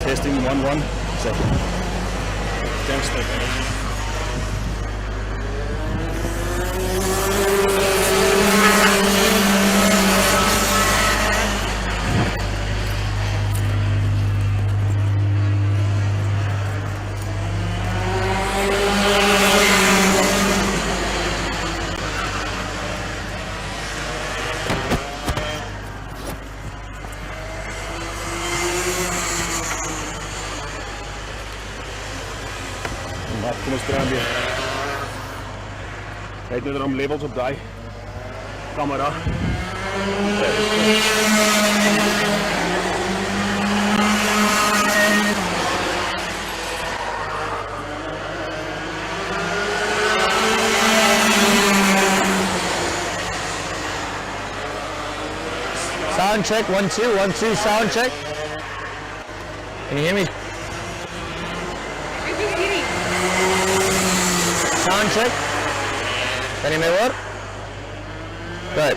Testing 1-1. Second. Down step. Kom eens eraan weer. Kijk nu erom labels op die camera. Sound check, 1, 2, 1, 2, sound check. Can you hear me? Sound check. Can you make work? Good.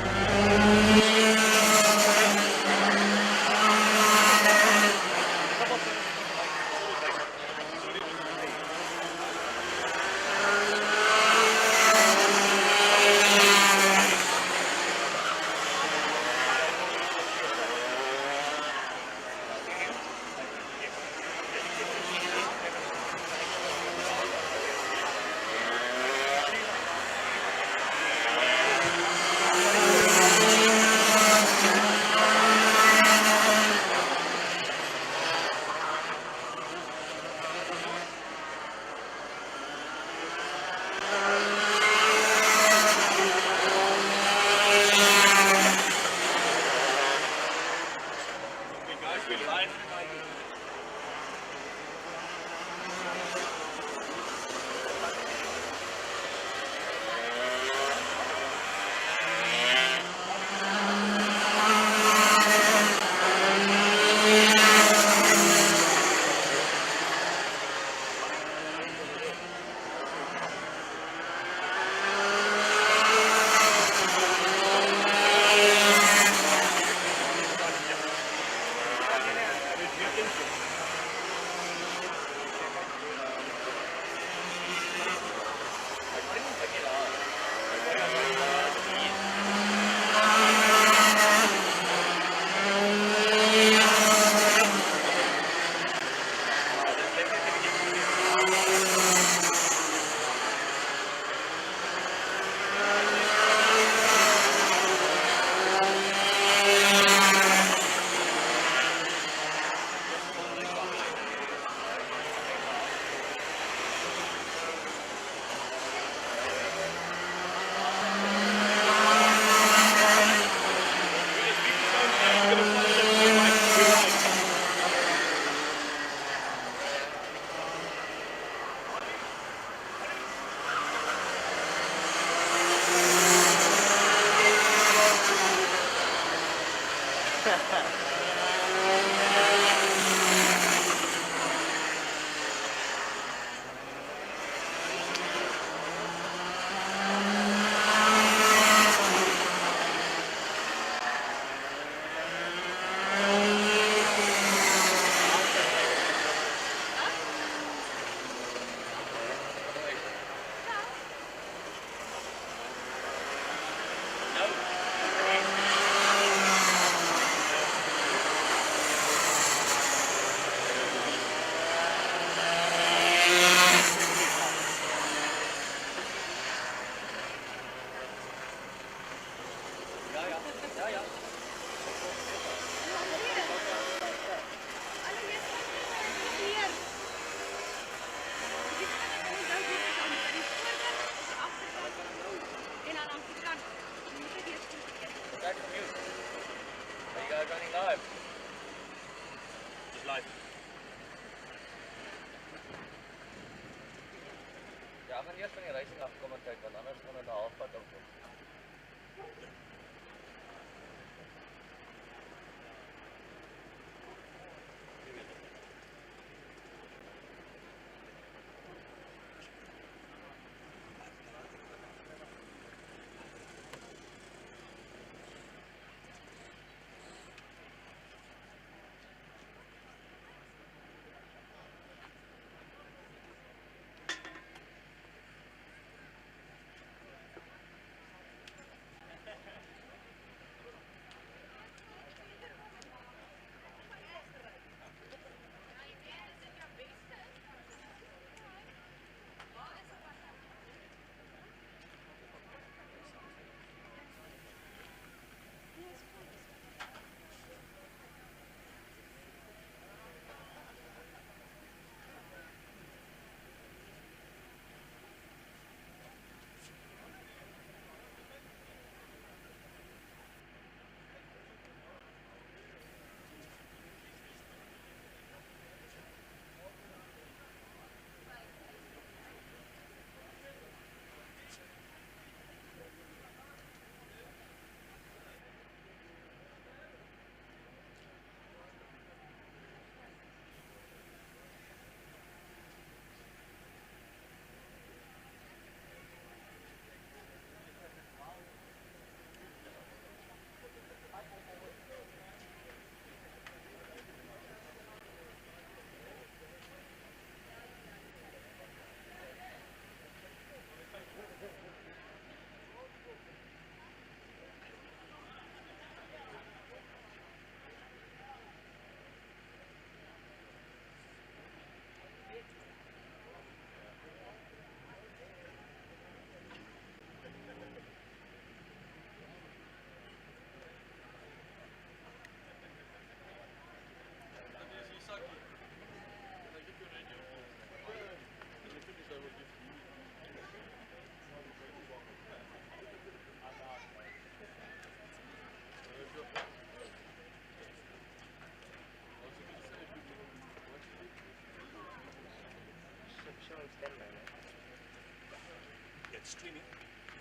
streaming,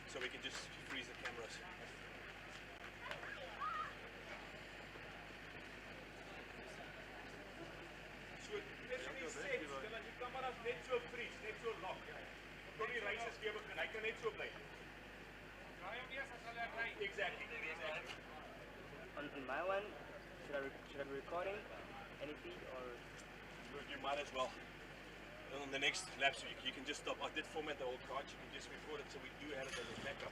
so we can just freeze the cameras. So especially sets, dan as die kameras net so freeze, net so lock. Tot die reisers weer begin, hy kan net so bly. Exactly. On my one, should I be recording any feed or? You might as well. And on the next lap, so you can just stop. I did format the whole card. You can just record it, so we do have it as a backup.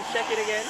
to check it again.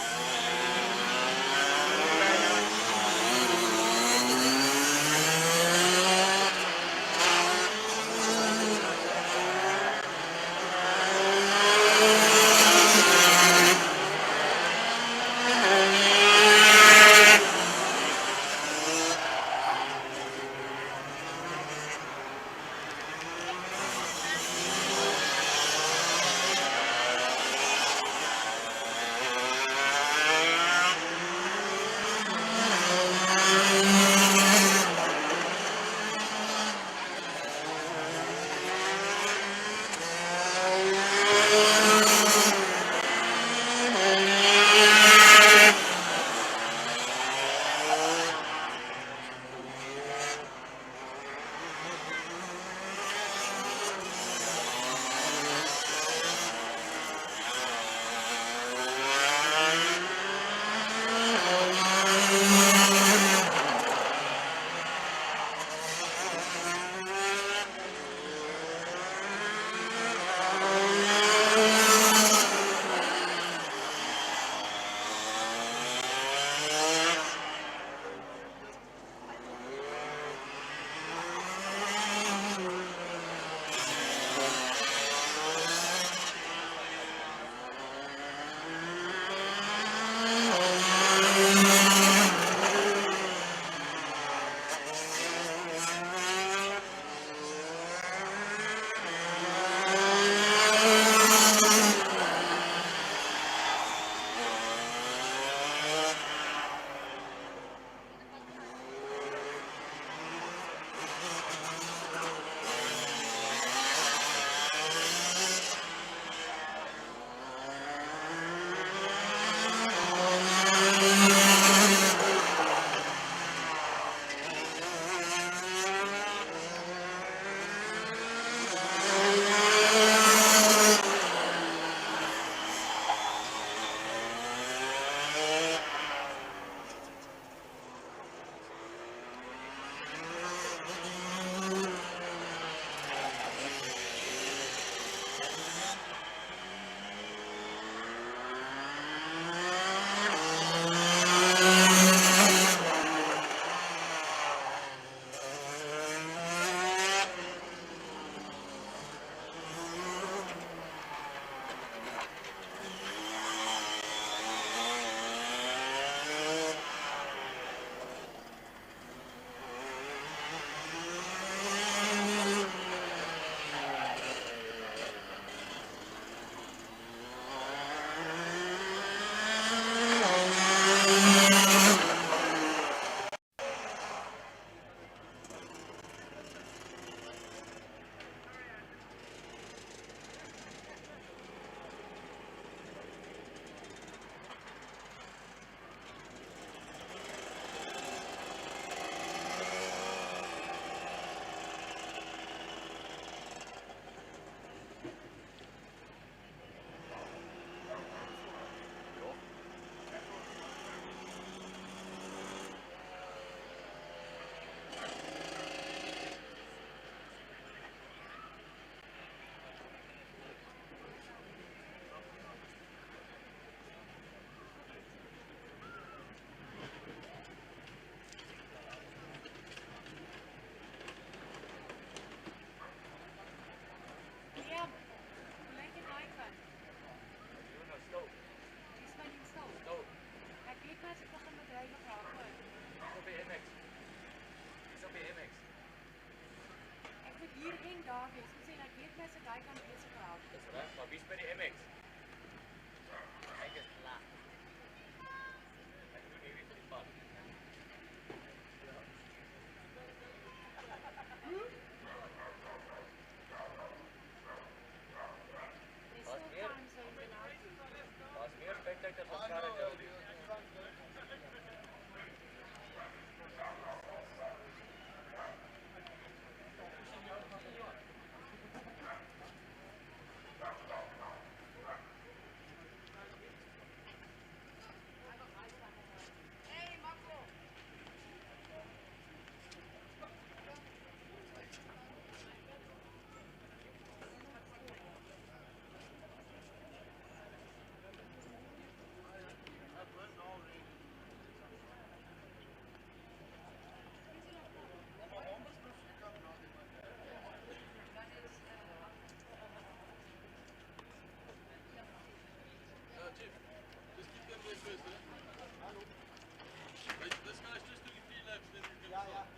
this guy's just doing 3 laps, then you can start.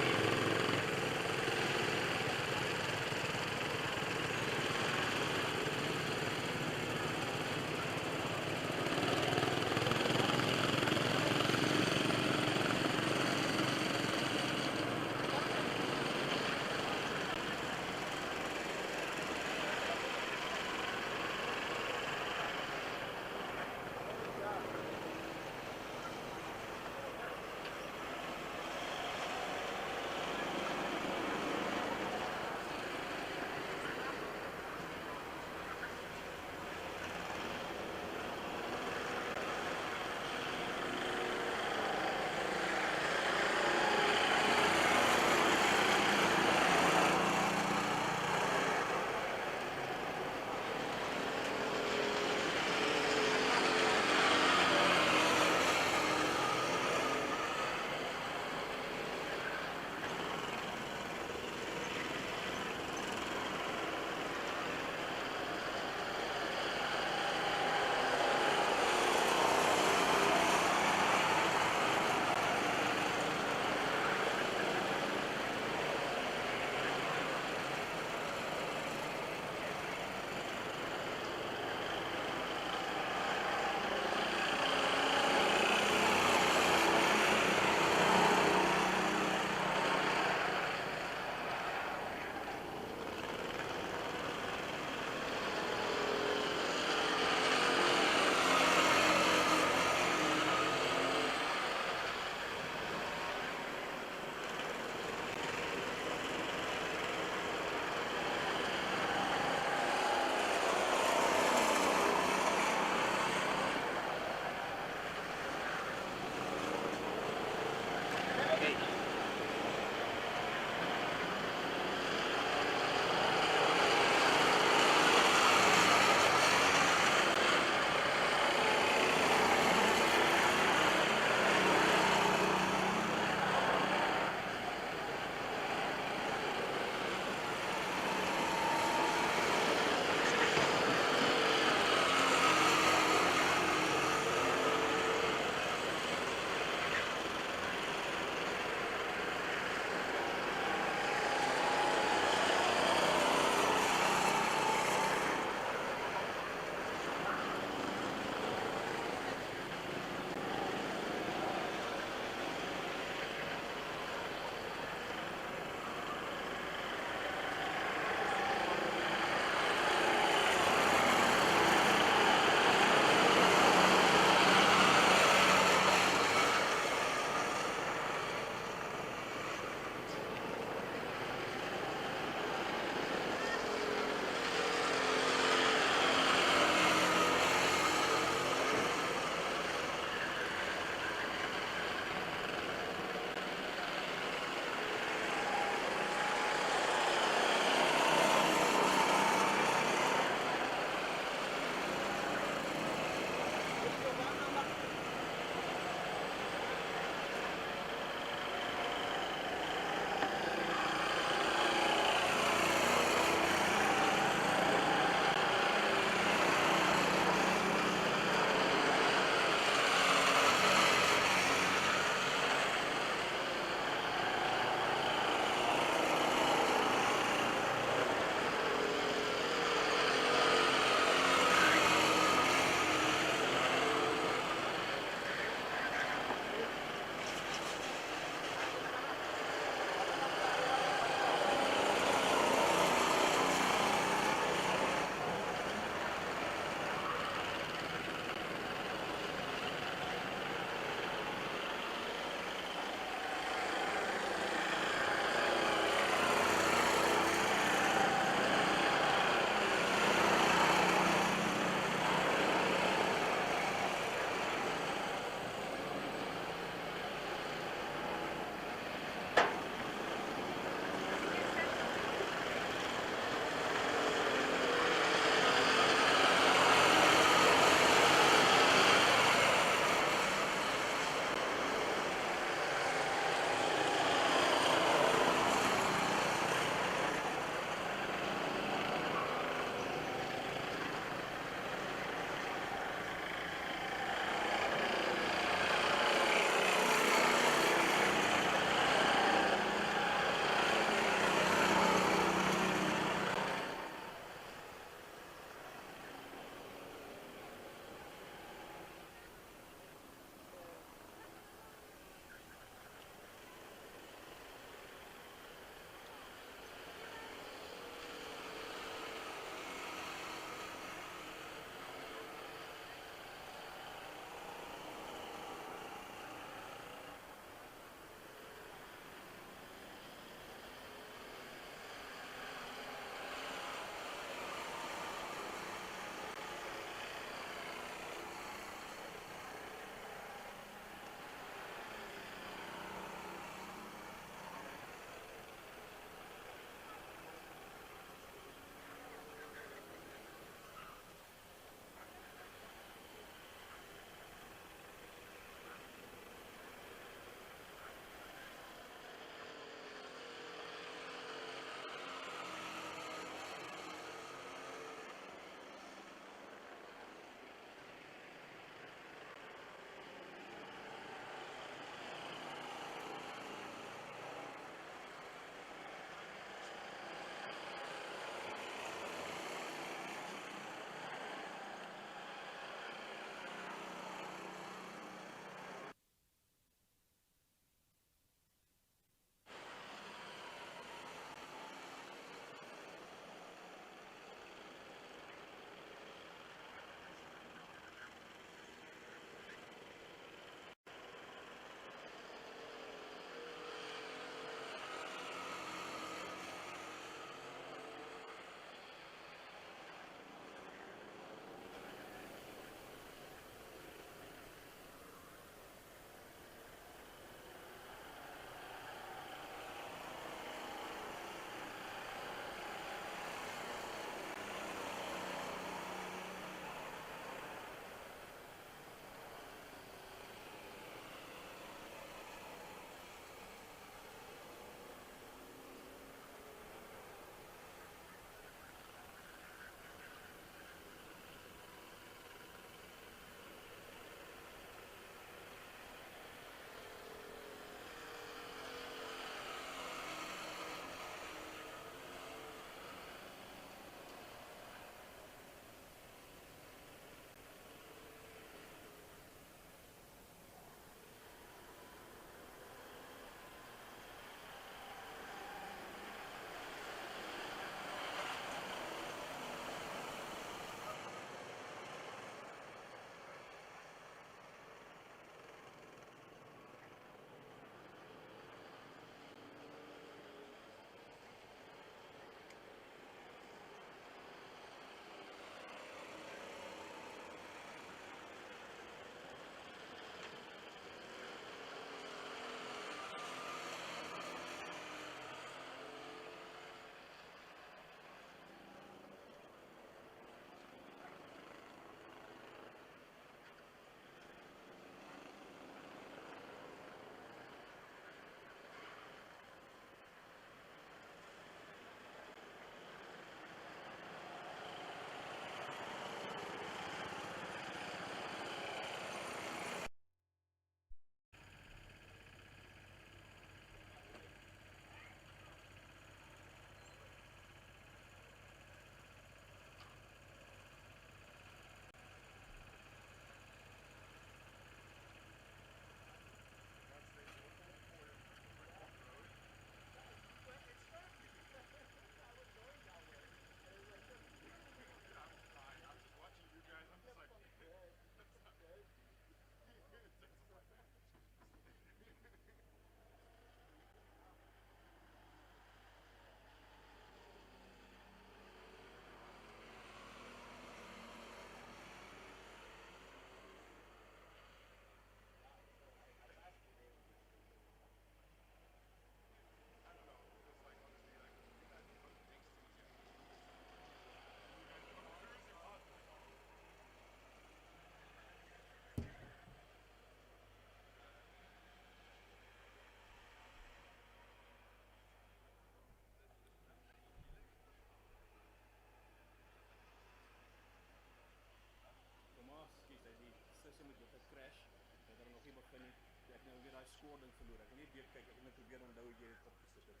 kan nie, ek nou weer daai score ding verloor. Ek kan nie weer kyk, ek moet probeer onthou hoe jy dit opgesit het.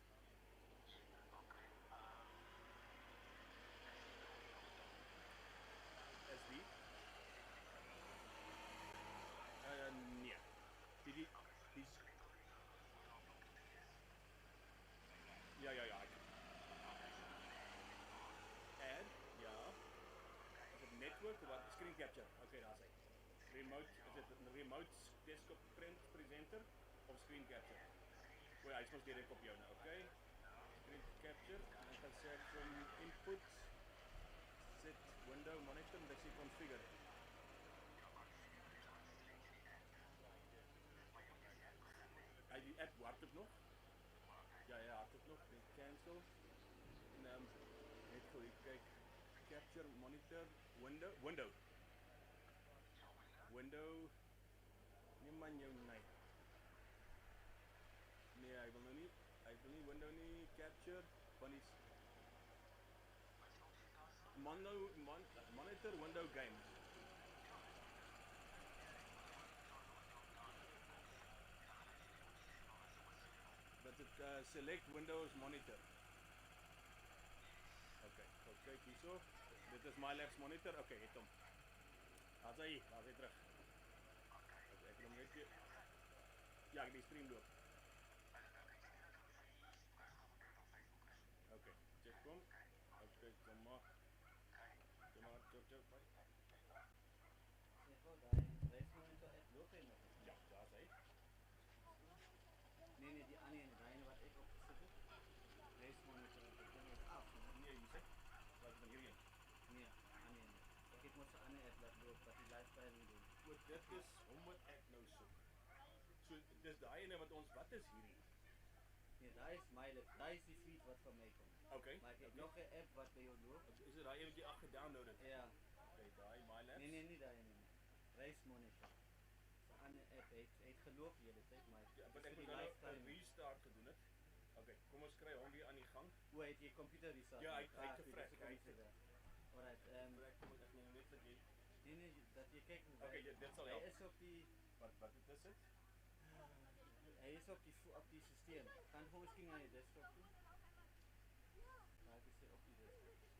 Is die? Nee. Die ja. Add, ja. Is het network of wat? Screen capture. Okay, daar is hy. Remote, is dit 'n remote desktop print presenter of screen capture? O ja, hy is mos direk op jou nou, okay? Screen capture, en dan kan sê ek van input, set window monitor, en dan sê configure. Die app hardloop nog? Ja, hardloop nog. Net cancel. En net gou kyk. Capture monitor window. Nee man jou nee. Nee, hy wil nou nie. Hy wil nie window nie capture van die monitor window game. Dat het select Windows monitor. Okay, kyk hierso. Dit is my labs monitor. Okay, het hom. Daar's hy terug. Okay, ek wil hom net weer. Ja, die stream loop. Okay, check hom. Okay, kom maar. Check. Reis monitor app loop hy nog? Ja, daar's hy. Nee, die andere wat ik opgezet heb. Race monitor, dat ding is af. Nee, je zegt, laat het van hierin. Nee, nee. Ik moet ze andere app laten lopen, dat die lifestyle doen. Goed, dit is hoe moet ek nou soek? So, dis daai ene wat ons, wat is hierdie? Nee, daar is my lip, daar is die suite wat van mij komt. Okay. Maar ik heb nog een app wat bij jou loopt. Is dit daai een wat jy al gedownload het? Ja. Okay, daai my labs. Nee, nie daai nie. Race monitor. Ander app het geloop hier dit tyd, maar ja, maar ek moet nou 'n restart gedoen het. Okay, kom ons kry hom weer aan die gang. Hoe het jy computer restart? Ja, hy het gevrek. Alright, kom ek nou net vir jy. Nee, dat jy kyk hoe. Okay, dit sal help. Hy is op die wat dit is dit? Hy is op die stelsel. Kan jy miskien na die desktop toe? Maar ek sê op die desktop.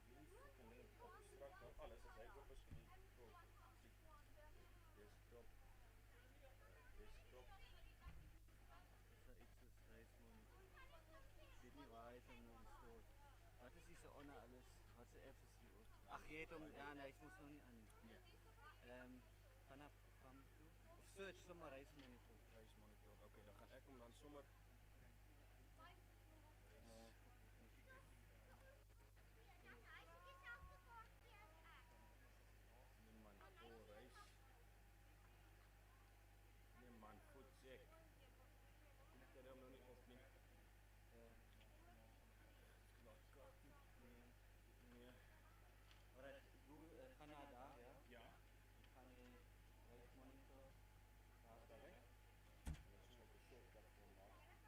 Hierdie kan net op strak nou alles as hy oop is kan jy desktop. Ik weet niet waar hij het hem stoort. Wat is hier zo onder alles? Wat zijn apps is hier ook? Ach, je hebt hem, ja nee, ik moest nog niet aan. Nee. Vanaf van toe? Of search sommer reismonitor. Reismonitor, oké, dan ga ik hem dan sommer. Nee man, vol reis. Nee man, goed check. Ik kan hem nog niet opnemen. Karting. Nee. Alright, Google, ga naar daar, ja? Ja. Ik ga naar reismonitor. Daar, dat is ook een shortcut voor hem.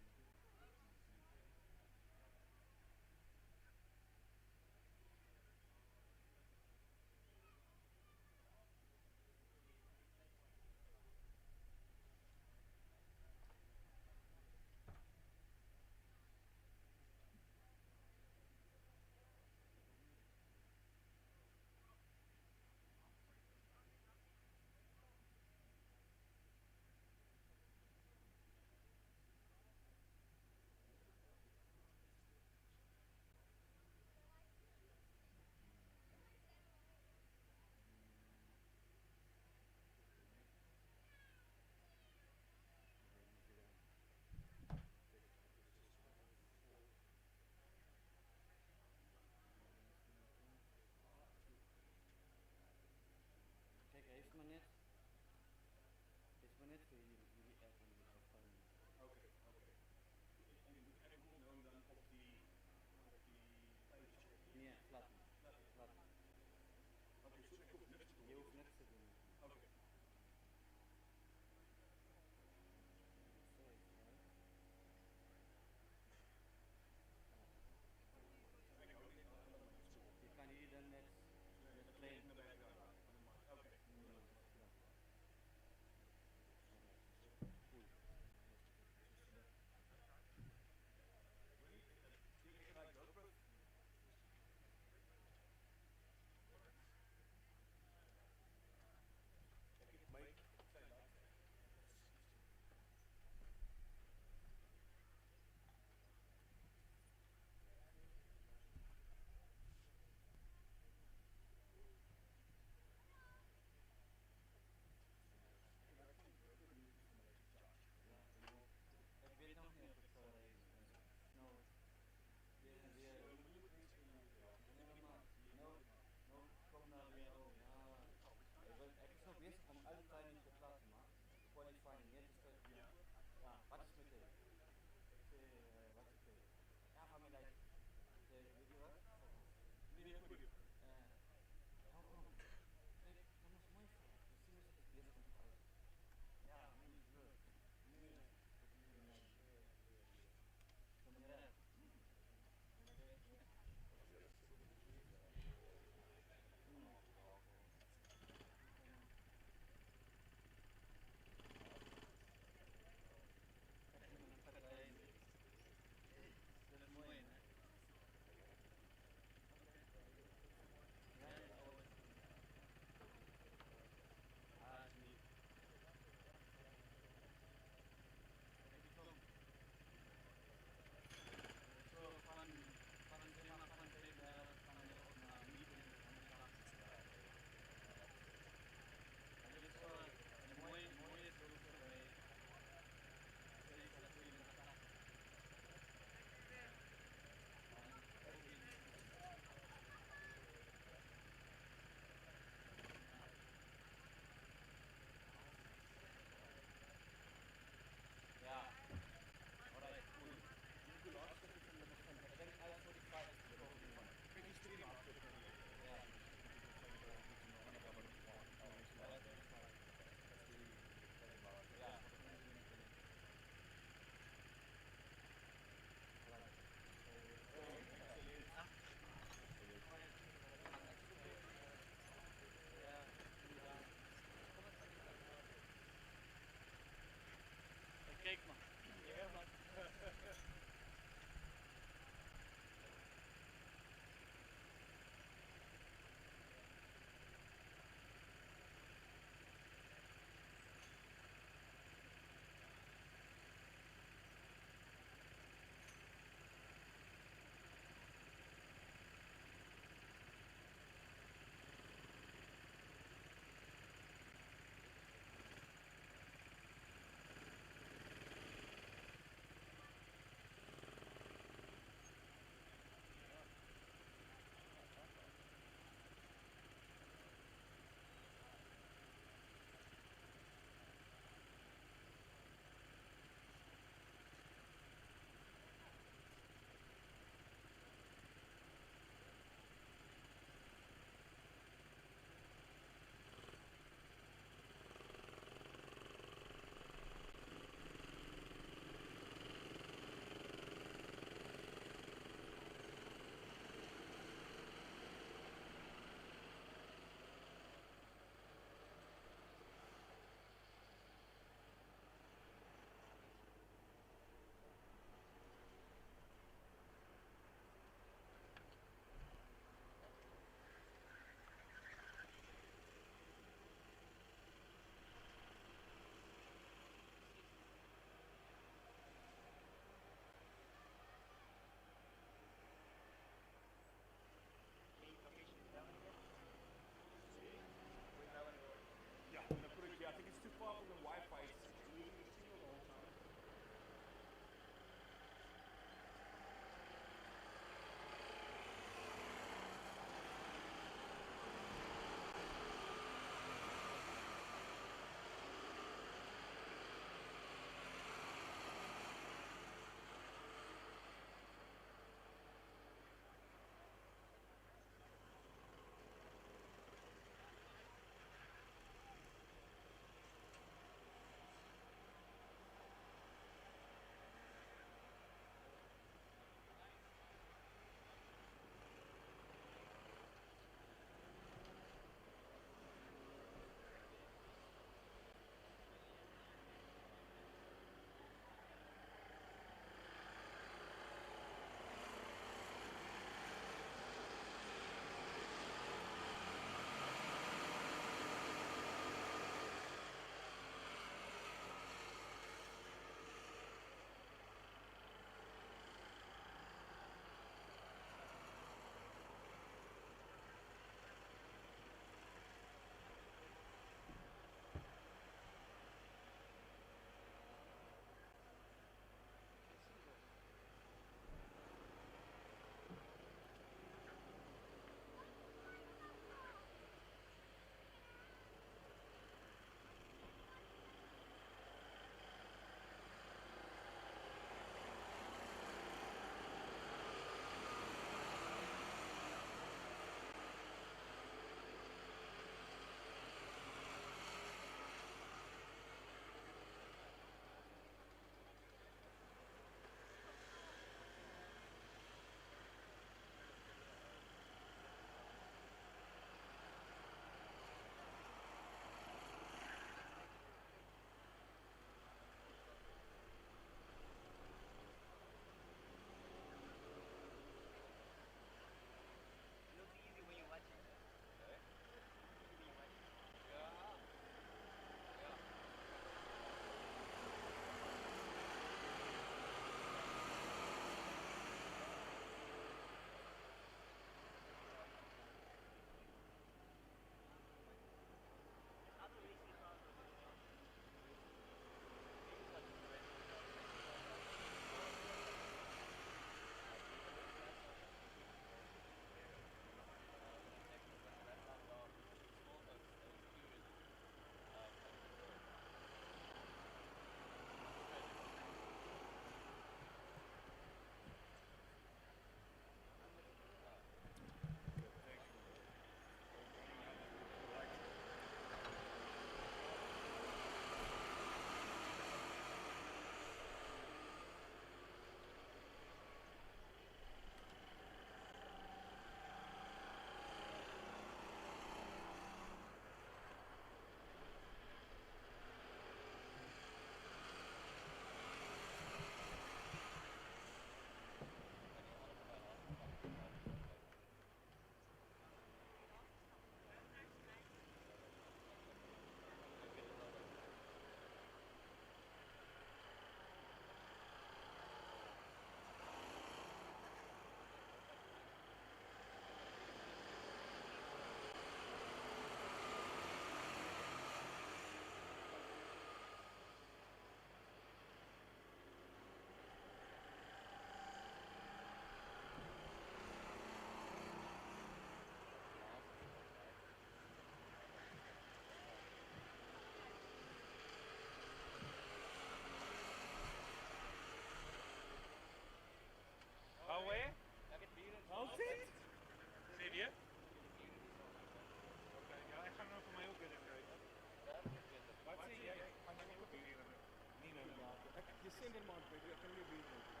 December maand met jy kan nie bier drink nie.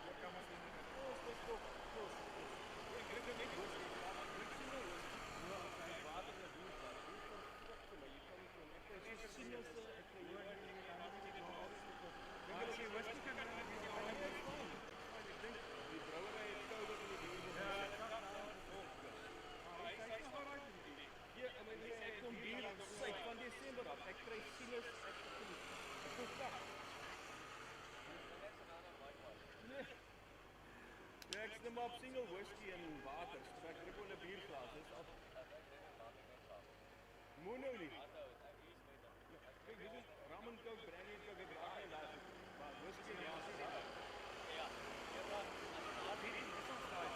Jy kan maar sien. Kos. Ek drink net whisky, maar ek drink single whisky. Ja, okay. Water in 'n bierglas. Dit is perfek vir my. Jy kan nie kon ek kry singles ek kry hier en hier en dan net maar alles met. Dink as jy whisky kan drink, jy kan nie fyn. Maar ek dink die brouery het kouder in die bier. Ja, ek is maar uit die bier. Ja, en ek kom bier sy van Desember af. Ek kry sinus, ek kom klaar. Nee. Ja, ek stem op single whisky en water. So ek drink wel 'n bierglas. Dis af. Moet nou nie. Kyk, dit is rum and coke, brandy and coke, ek raak nie laat. Maar whisky en water. Ja. Hierdie is ons daai.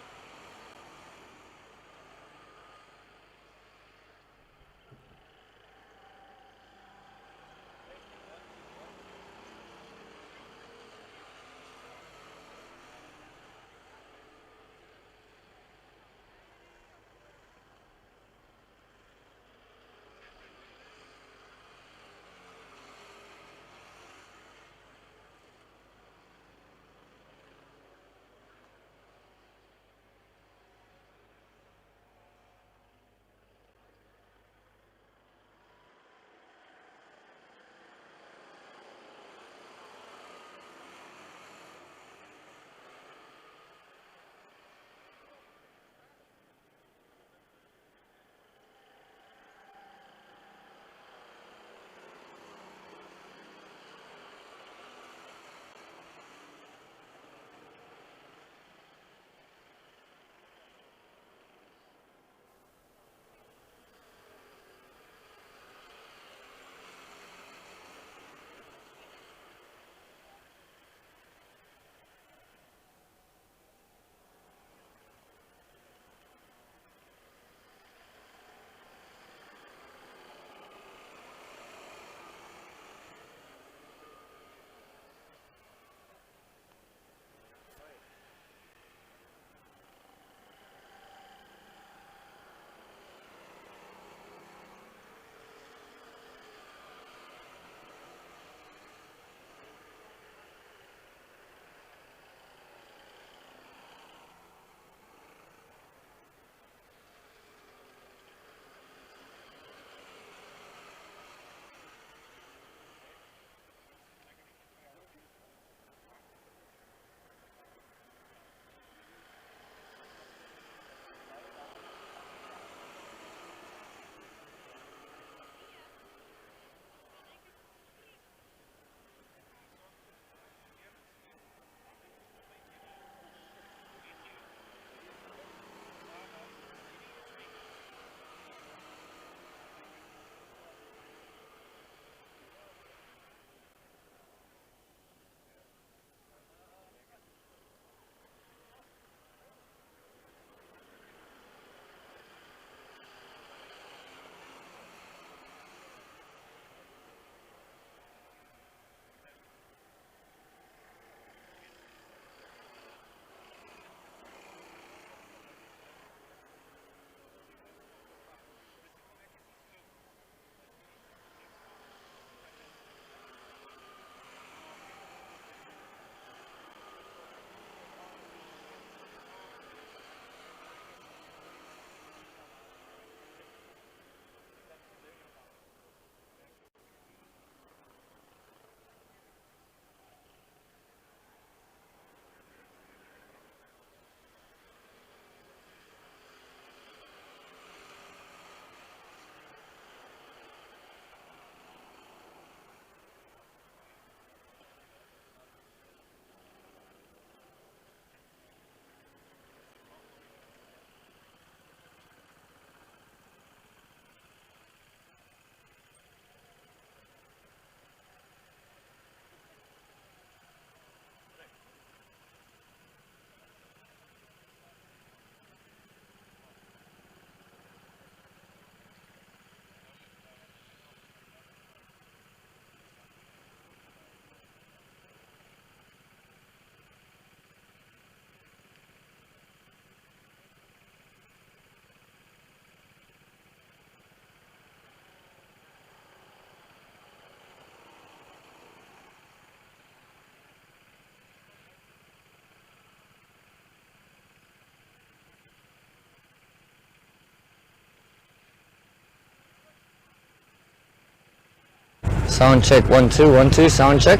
Sound check 1 2 1 2. Sound check.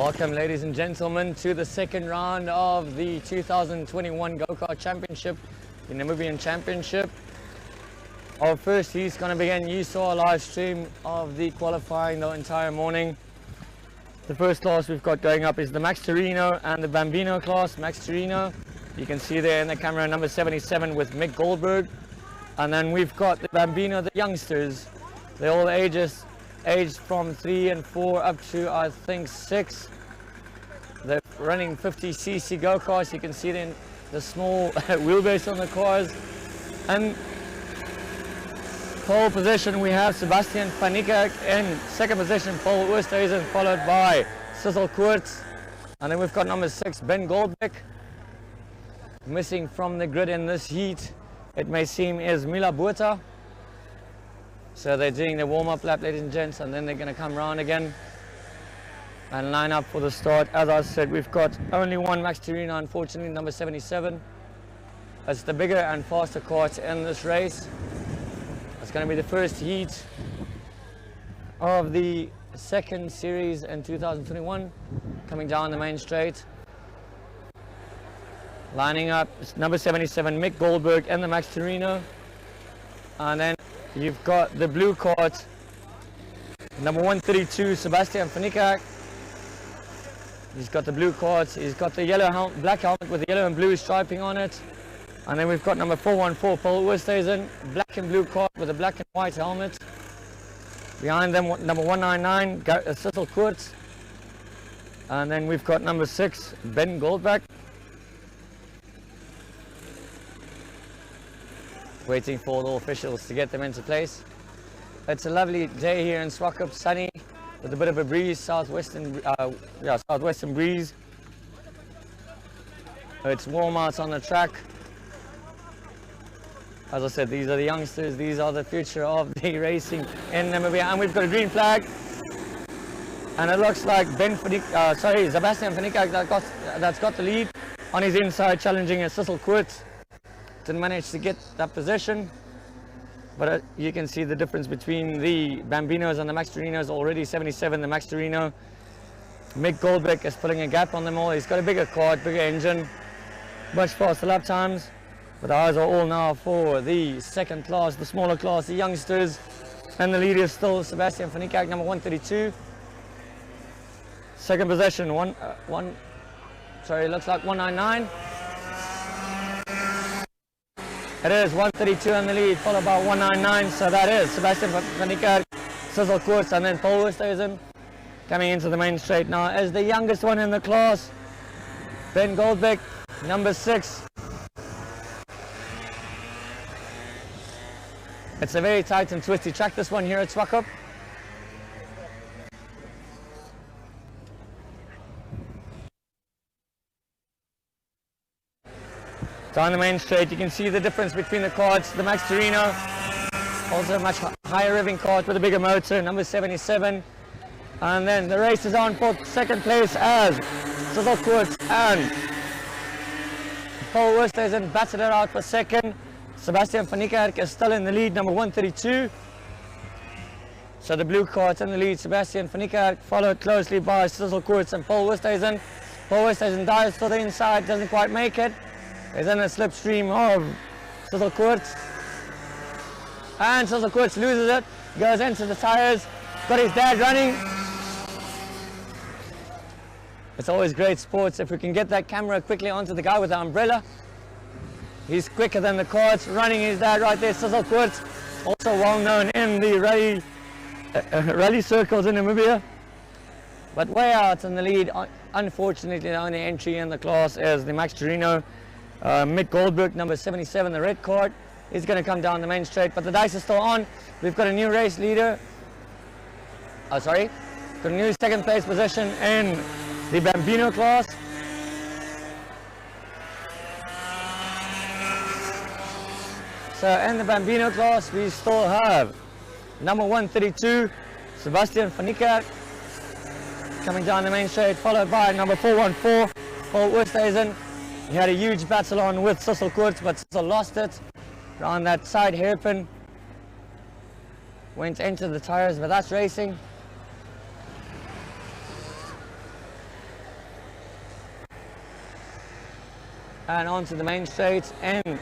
Welcome, ladies and gentlemen, to the second round of the 2021 Go-Kart Championship, the Namibian Championship. Our first heat's going to begin. You saw a live stream of the qualifying the entire morning. The first class we've got going up is the Max Torino and the Bambino class. Max Torino, you can see there in the camera, number 77 with Mick Goldberg. And then we've got the Bambino, the youngsters. They're all aged from 3 and 4 up to, I think, 6. They're running 50cc go-karts. You can see then the small wheelbase on the cars. And pole position, we have Sebastian van Niekerk in second position, Paul Oosthuizen, followed by Sissel Koorts. And then we've got number 6, Ben Goldbeck. Missing from the grid in this heat, it may seem, is Mila Botha. So they're doing the warm-up lap, ladies and gents, and then they're going to come round again and line up for the start. As I said, we've got only one Max Torino, unfortunately, number 77. It's the bigger and faster kart in this race. It's going to be the first heat of the second series in 2021, coming down the main straight. Lining up, number 77, Mick Goldberg and the Max Torino. And then you've got the blue kart, number 132, Sebastian van Niekerk. He's got the blue kart, he's got the black helmet with the yellow and blue striping on it. And then we've got number 414, Paul Oosthuizen, black and blue kart with a black and white helmet. Behind them, number 199, Sissel Koorts. And then we've got number 6, Ben Goldbeck. Waiting for the officials to get them into place. It's a lovely day here in Swakop, sunny, with a bit of a breeze, southwestern breeze. It's warm out on the track. As I said, these are the youngsters, these are the future of the racing in Namibia. And we've got a green flag. And it looks like Sebastian van Niekerk that's got the lead on his inside, challenging a Sissel Koorts. Didn't manage to get that position. But you can see the difference between the Bambinos and the Max Torinos. Already 77, the Max Torino. Mick Goldbeck is putting a gap on them all. He's got a bigger kart, bigger engine, much faster lap times. But the eyes are all now for the second class, the smaller class, the youngsters. And the leader is still Sebastian van Niekerk, number 132. Second position, it looks like 199. It is 132 in the lead, followed by 199. So that is Sebastian van Niekerk, Sissel Koorts, and then Paul Oosthuizen coming into the main straight now as the youngest one in the class, Ben Goldbeck, number 6. It's a very tight and twisty track, this one here at Swakop. Down the main straight, you can see the difference between the karts. The Max Torino, also a much higher revving kart with a bigger motor, number 77. And then the race is on for second place as Sissel Koorts and Paul Oosthuizen batted it out for second. Sebastian van Niekerk is still in the lead, number 132. So the blue kart in the lead, Sebastian van Niekerk, followed closely by Sissel Koorts and Paul Oosthuizen. Paul Oosthuizen dives to the inside, doesn't quite make it. He's in a slipstream of Sissel Koorts. And Sissel Koorts loses it, goes into the tires, got his dad running. It's always great sports if we can get that camera quickly onto the guy with the umbrella. He's quicker than the karts, running his dad right there, Sissel Koorts, also well known in the rally circles in Namibia. But way out in the lead, unfortunately the only entry in the class is the Max Torino. Mick Goldberg, number 77, the red kart, is going to come down the main straight, but the dice is still on. We've got a new race leader. Got a new second place position in the Bambino class. So in the Bambino class, we still have number 132, Sebastian van Niekerk, coming down the main straight, followed by number 414, Paul Oosthuizen. He had a huge battle on with Sissel Koorts, but Sissel lost it around that side hairpin. Went into the tires, but that's racing. and onto the main straight. In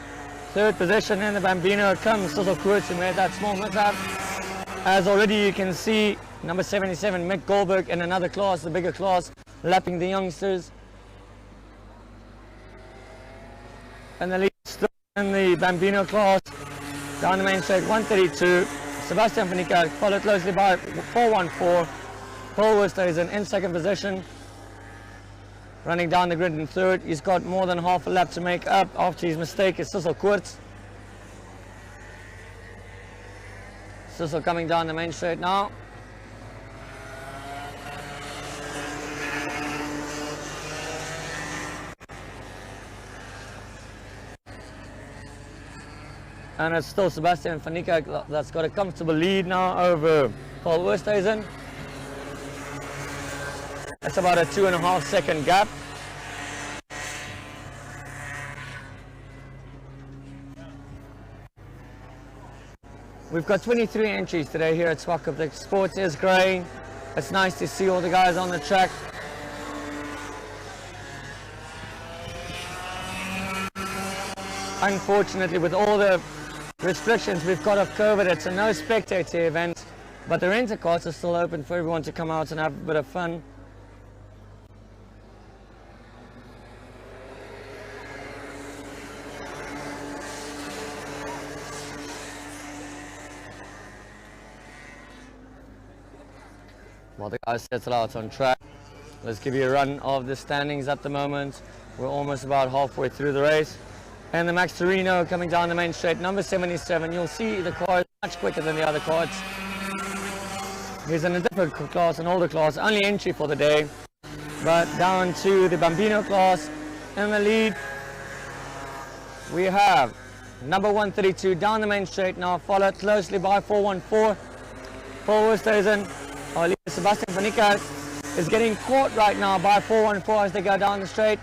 third position in the Bambino comes Cecil Kurtz, who made that small mishap. As already you can see, number 77, Mick Goldberg, in another class, the bigger class, lapping the youngsters. And the lead still in the Bambino class, down the main straight, 132. Sebastian van Niekerk, followed closely by 414. Paul Westhuizen in second position. Running down the grid in third. He's got more than half a lap to make up after his mistake is Cecil Kurtz. Cecil coming down the main straight now. And it's still Sebastian van Niekerk that's got a comfortable lead now over Paul Westhuizen. That's about a 2.5 second gap. We've got 23 entries today here at Swakop. The sport is growing. It's nice to see all the guys on the track. Unfortunately, with all the restrictions we've got of COVID, it's a no spectator event, but the renter cars are still open for everyone to come out and have a bit of fun. While the guys settle out on track, let's give you a run of the standings at the moment. We're almost about halfway through the race. And the Max Torino coming down the main straight, number 77. You'll see the car is much quicker than the other cars. He's in a different class, an older class, only entry for the day. But down to the Bambino class. In the lead, we have number 132 down the main straight now, followed closely by 414. Paul Westhuizen, our leader Sebastian van Niekerk, is getting caught right now by 414 as they go down the straight.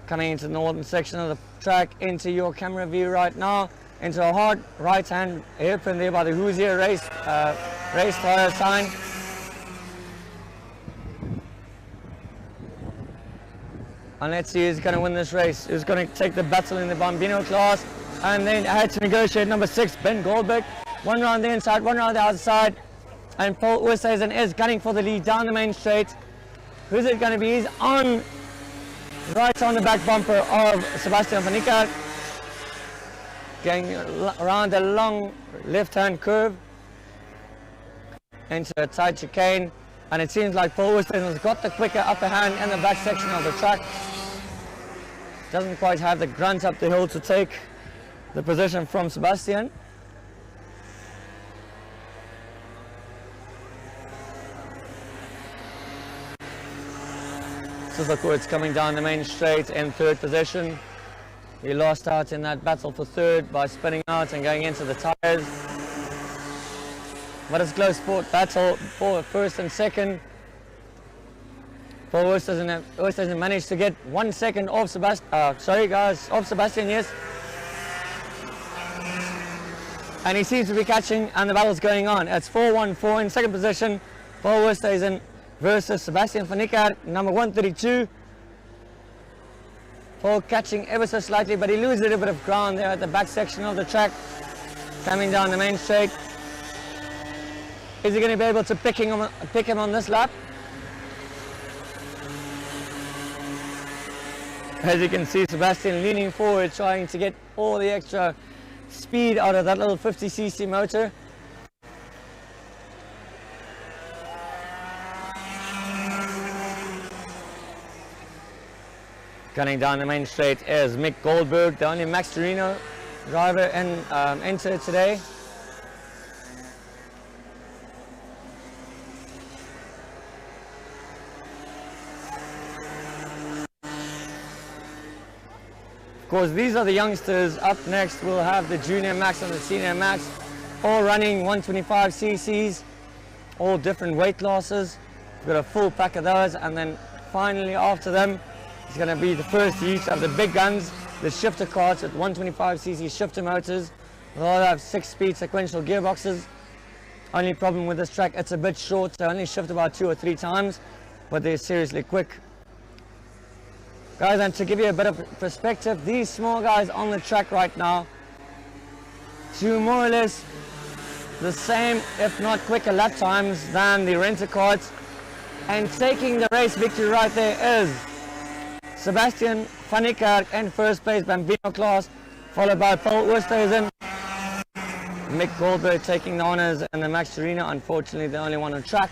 Coming into the northern section of the track, into your camera view right now, into a hard right-hand hairpin there by the Hoosier race tire sign. And let's see who's going to win this race, who's going to take the battle in the Bambino class. And then I had to negotiate number 6, Ben Goldberg. One round the inside, one round the outside. And Paul Westhuizen is gunning for the lead down the main straight. Who's it going to be? He's on right on the back bumper of Sebastian van Niekerk, going around a long left-hand curve into a tight chicane, and it seems like Paul Westhuizen has got the quicker upper hand in the back section of the track. Doesn't quite have the grunt up the hill to take the position from Sebastian. Cecil Kurtz coming down the main straight in third position. He lost out in that battle for third by spinning out and going into the tires. But it's a close sport battle for first and second. Paul Westhuizen managed to get 1 second off Sebastian. Off Sebastian, yes. And he seems to be catching, and the battle's going on. It's 414 in second position. Paul Westhuizen versus Sebastian van Niekerk, number 132. Paul catching ever so slightly, but he loses a little bit of ground there at the back section of the track. Coming down the main straight. Is he going to be able to pick him on this lap? As you can see, Sebastian leaning forward, trying to get all the extra speed out of that little 50cc motor. Gunning down the main straight is Mick Goldberg, the only Max Torino driver entered today. Of course, these are the youngsters. Up next, we'll have the Junior Max and the Senior Max, all running 125 cc's, all different weight classes. We've got a full pack of those, and then finally after them, it's going to be the first heat of the big guns, the shifter carts with 125cc shifter motors. They'll all have 6-speed sequential gearboxes. Only problem with this track, it's a bit short, so only shift about 2 or 3 times, but they're seriously quick. Guys, and to give you a bit of perspective, these small guys on the track right now do more or less the same, if not quicker lap times than the renter carts. And taking the race victory right there is Sebastian van Niekerk in first place, Bambino class, followed by Paul Oosthuizen. Mick Goldberg taking the honours in the Max Arena, unfortunately the only one on track.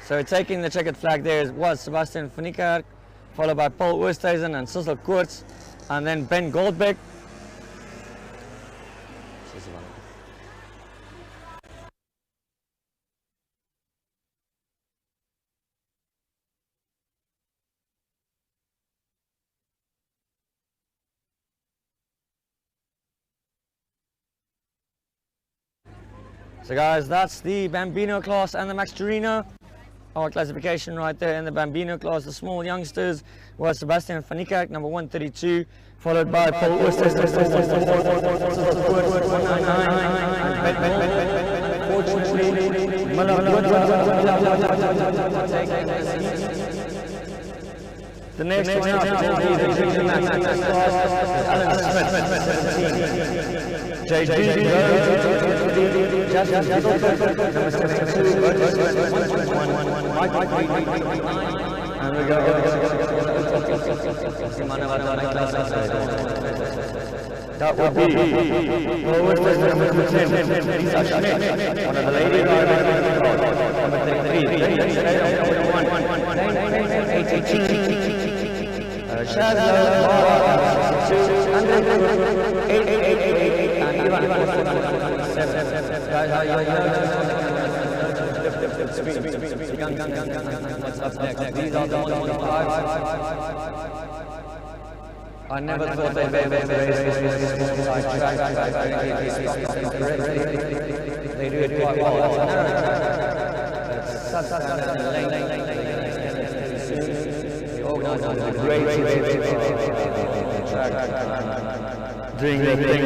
So taking the checkered flag there was Sebastian van Niekerk, followed by Paul Oosthuizen and Cecil Koorts, and then Ben Goldberg. So guys, that's the Bambino class and the Max Torino. Our classification right there in the Bambino class, the small youngsters, was Sebastian van Niekerk, number 132, followed by Paul Oosthuizen, the next one up will be the Junior Max class, Alan Smith, JG, Justin number 72, and we go that would be number 10, Lisa Schmidt, one of the lady drivers, number 33, Shazza, I never thought they'd be able to race this track. They do it quite well. It's a narrow track. The organisers did a great track. Doing their thing.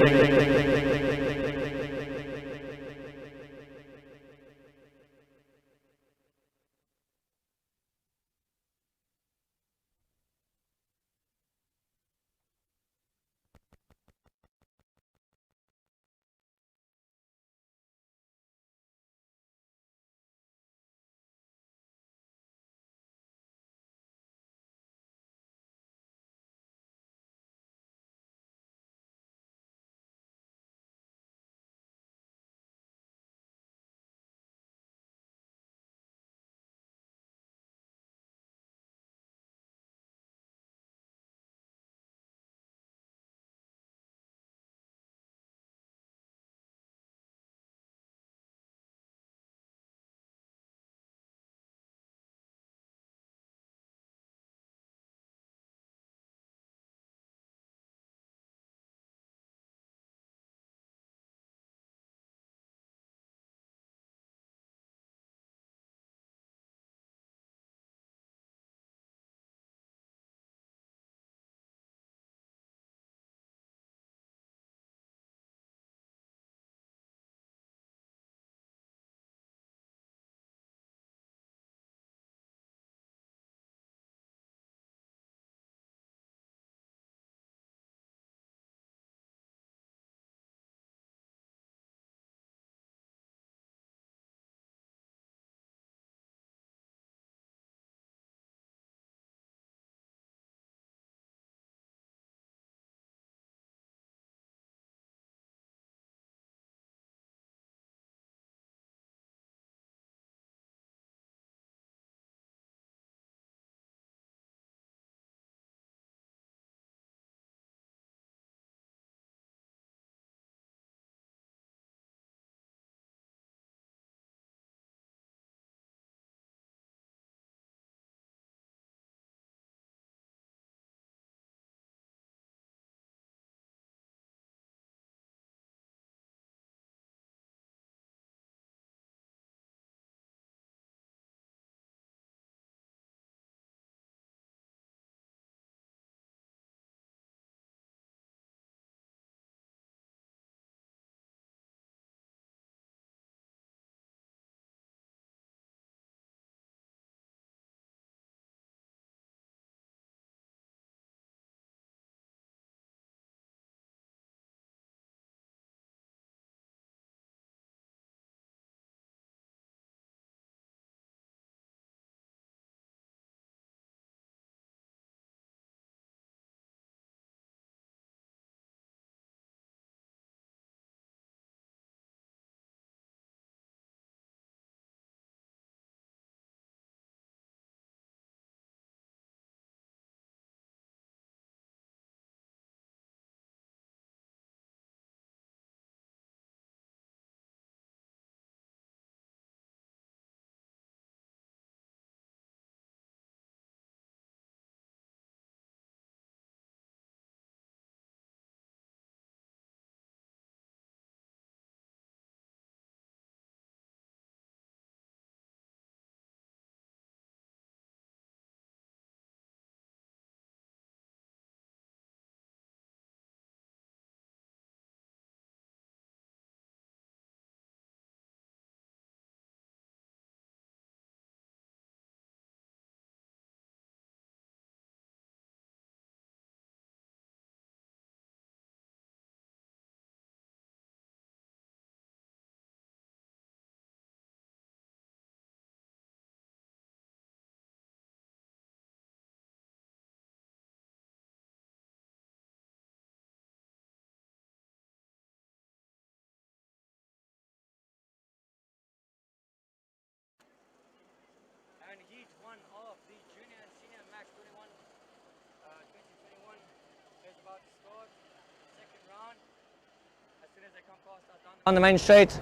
On the main straight,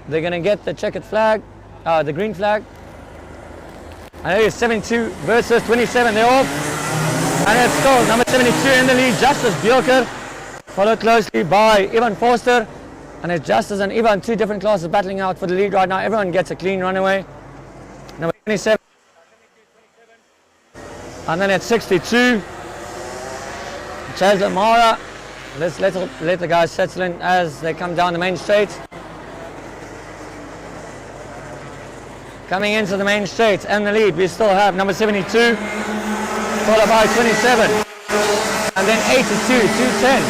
they're going to get the checkered flag, the green flag. And it is 72 versus 27, they're off. And it's still number 72 in the lead, Justice Bjorker, followed closely by Ivan Forster. And it's Justice and Ivan, two different classes battling out for the lead right now. Everyone gets a clean runaway. Number 27. And then at 62, Chaz Mara. Let's let the guys settle in as they come down the main straight. Coming into the main straight and the lead, we still have number 72, followed by 27, and then 82, 210.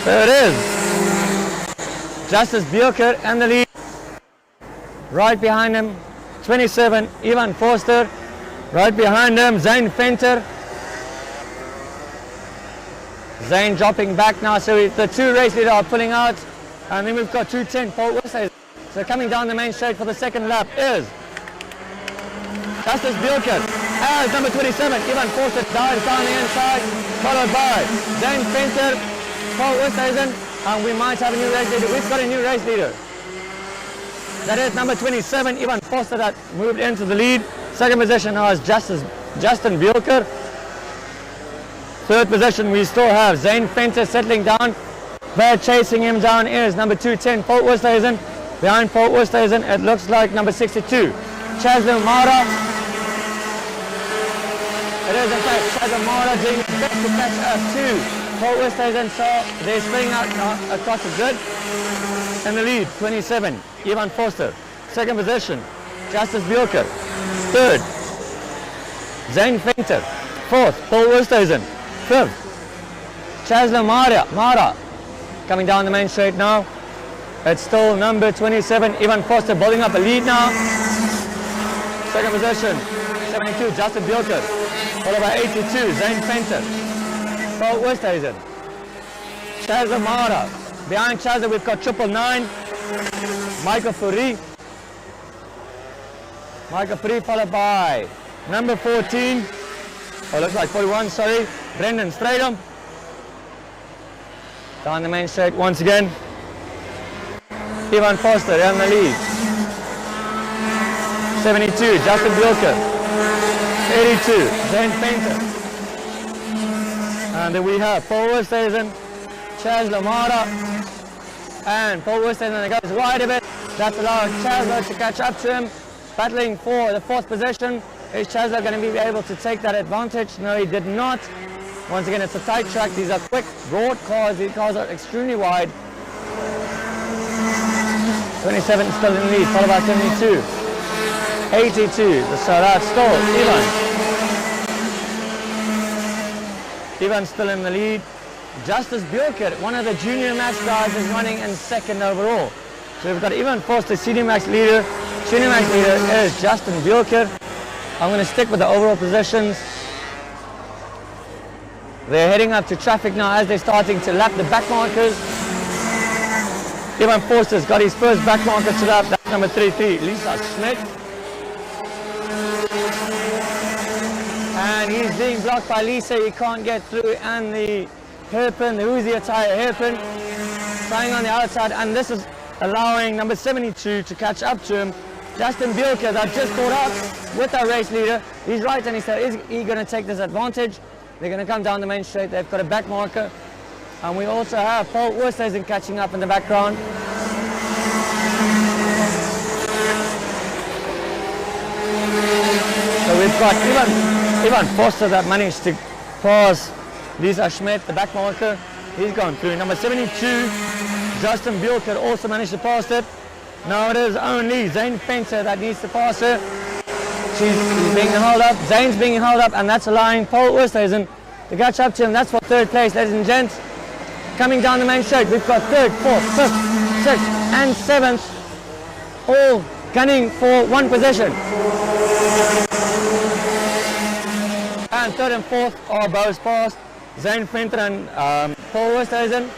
So it is Justice Bjorker and the lead. Right behind him, 27, Ivan Forster. Right behind him, Zane Fenter. Zane dropping back now, so the two race leaders are pulling out. And then we've got 210, Paul Westhuizen. So coming down the main straight for the second lap is Justice Bjorker as number 27, Ivan Forster dives down the inside, followed by Zane Fenter, Paul Westhuizen, and we might have a new race leader. We've got a new race leader. That is number 27, Ivan Forster, that moved into the lead. Second position now is Justin Bjorker. Third position we still have Zane Fenter settling down. There chasing him down is number 210, Paul Westhuizen. Behind Paul Westhuizen, it looks like number 62, Chaz Mara. It is in fact Chaz Mara doing his best to catch up to Paul Westhuizen. So they're spreading out across the grid. In the lead, 27, Ivan Forster. Second position, Justice Bjorker. Third, Zane Fenter. Fourth, Paul Westhuizen. Fifth, Chaz Mara. Coming down the main straight now. It's still number 27, Ivan Forster, building up a lead now. Second position, 72, Justin Bjorker. Followed by 82, Zane Fenter. Paul Westhuizen. Chaz Mara. Behind Chaz we've got 999, Michael Fourie. Michael Fourie followed by number 14, looks like 41, sorry, Brendan Stradom. Down the main straight once again. Ivan Forster in the lead. 72, Justin Bjorker. 82, Zane Fenter. And then we have Paul Westhuizen, Chaz Mara, and Paul Westhuizen goes wide a bit. That's allowing Chaz to catch up to him. Battling for the fourth position. Is Chaz going to be able to take that advantage? No, he did not. Once again, it's a tight track. These are quick, broad cars. These cars are extremely wide. 27 still in the lead, followed by 72. 82, so that's still Ivan still in the lead. Justice Bjorker, one of the junior max guys, is running in second overall. So we've got Ivan Forster, senior max leader. Junior max leader is Justin Bjorker. I'm going to stick with the overall positions. They're heading up to traffic now as they're starting to lap the back markers. Ivan Forster's got his first back marker to lap. That's number 33, Lisa Schmidt. And he's being blocked by Lisa. He can't get through. And the hairpin, the Uzi attire hairpin, trying on the outside. And this is allowing number 72 to catch up to him. Justin Bjorker, that just caught up with our race leader. He's right, and he said, is he going to take this advantage? They're going to come down the main straight. They've got a back marker. And we also have Paul Westhuizen catching up in the background. So we've got Ivan Forster that managed to pass Lisa Schmidt, the back marker. He's gone through. Number 72, Justin Bjorker also managed to pass it. Now it is only Zane Fenter that needs to pass her. He's being held up. Zane's being held up, and that's allowing Paul Westhuizen to catch up to him. That's for third place, ladies and gents. Coming down the main straight, we've got third, fourth, fifth, sixth, and seventh, all gunning for one position. And third and fourth are both passed. Zane Fenter and Paul Westhuizen.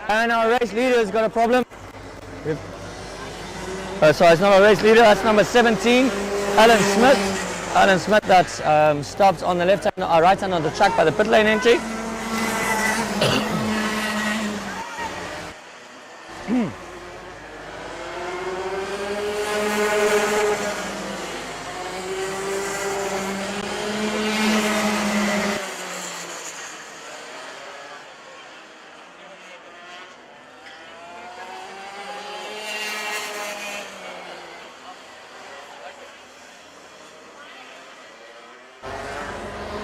And our race leader has got a problem. Sorry, it's not our race leader, that's number 17, Alan Smith. Alan Smith that stopped on the left hand, right hand on the track by the pit lane entry.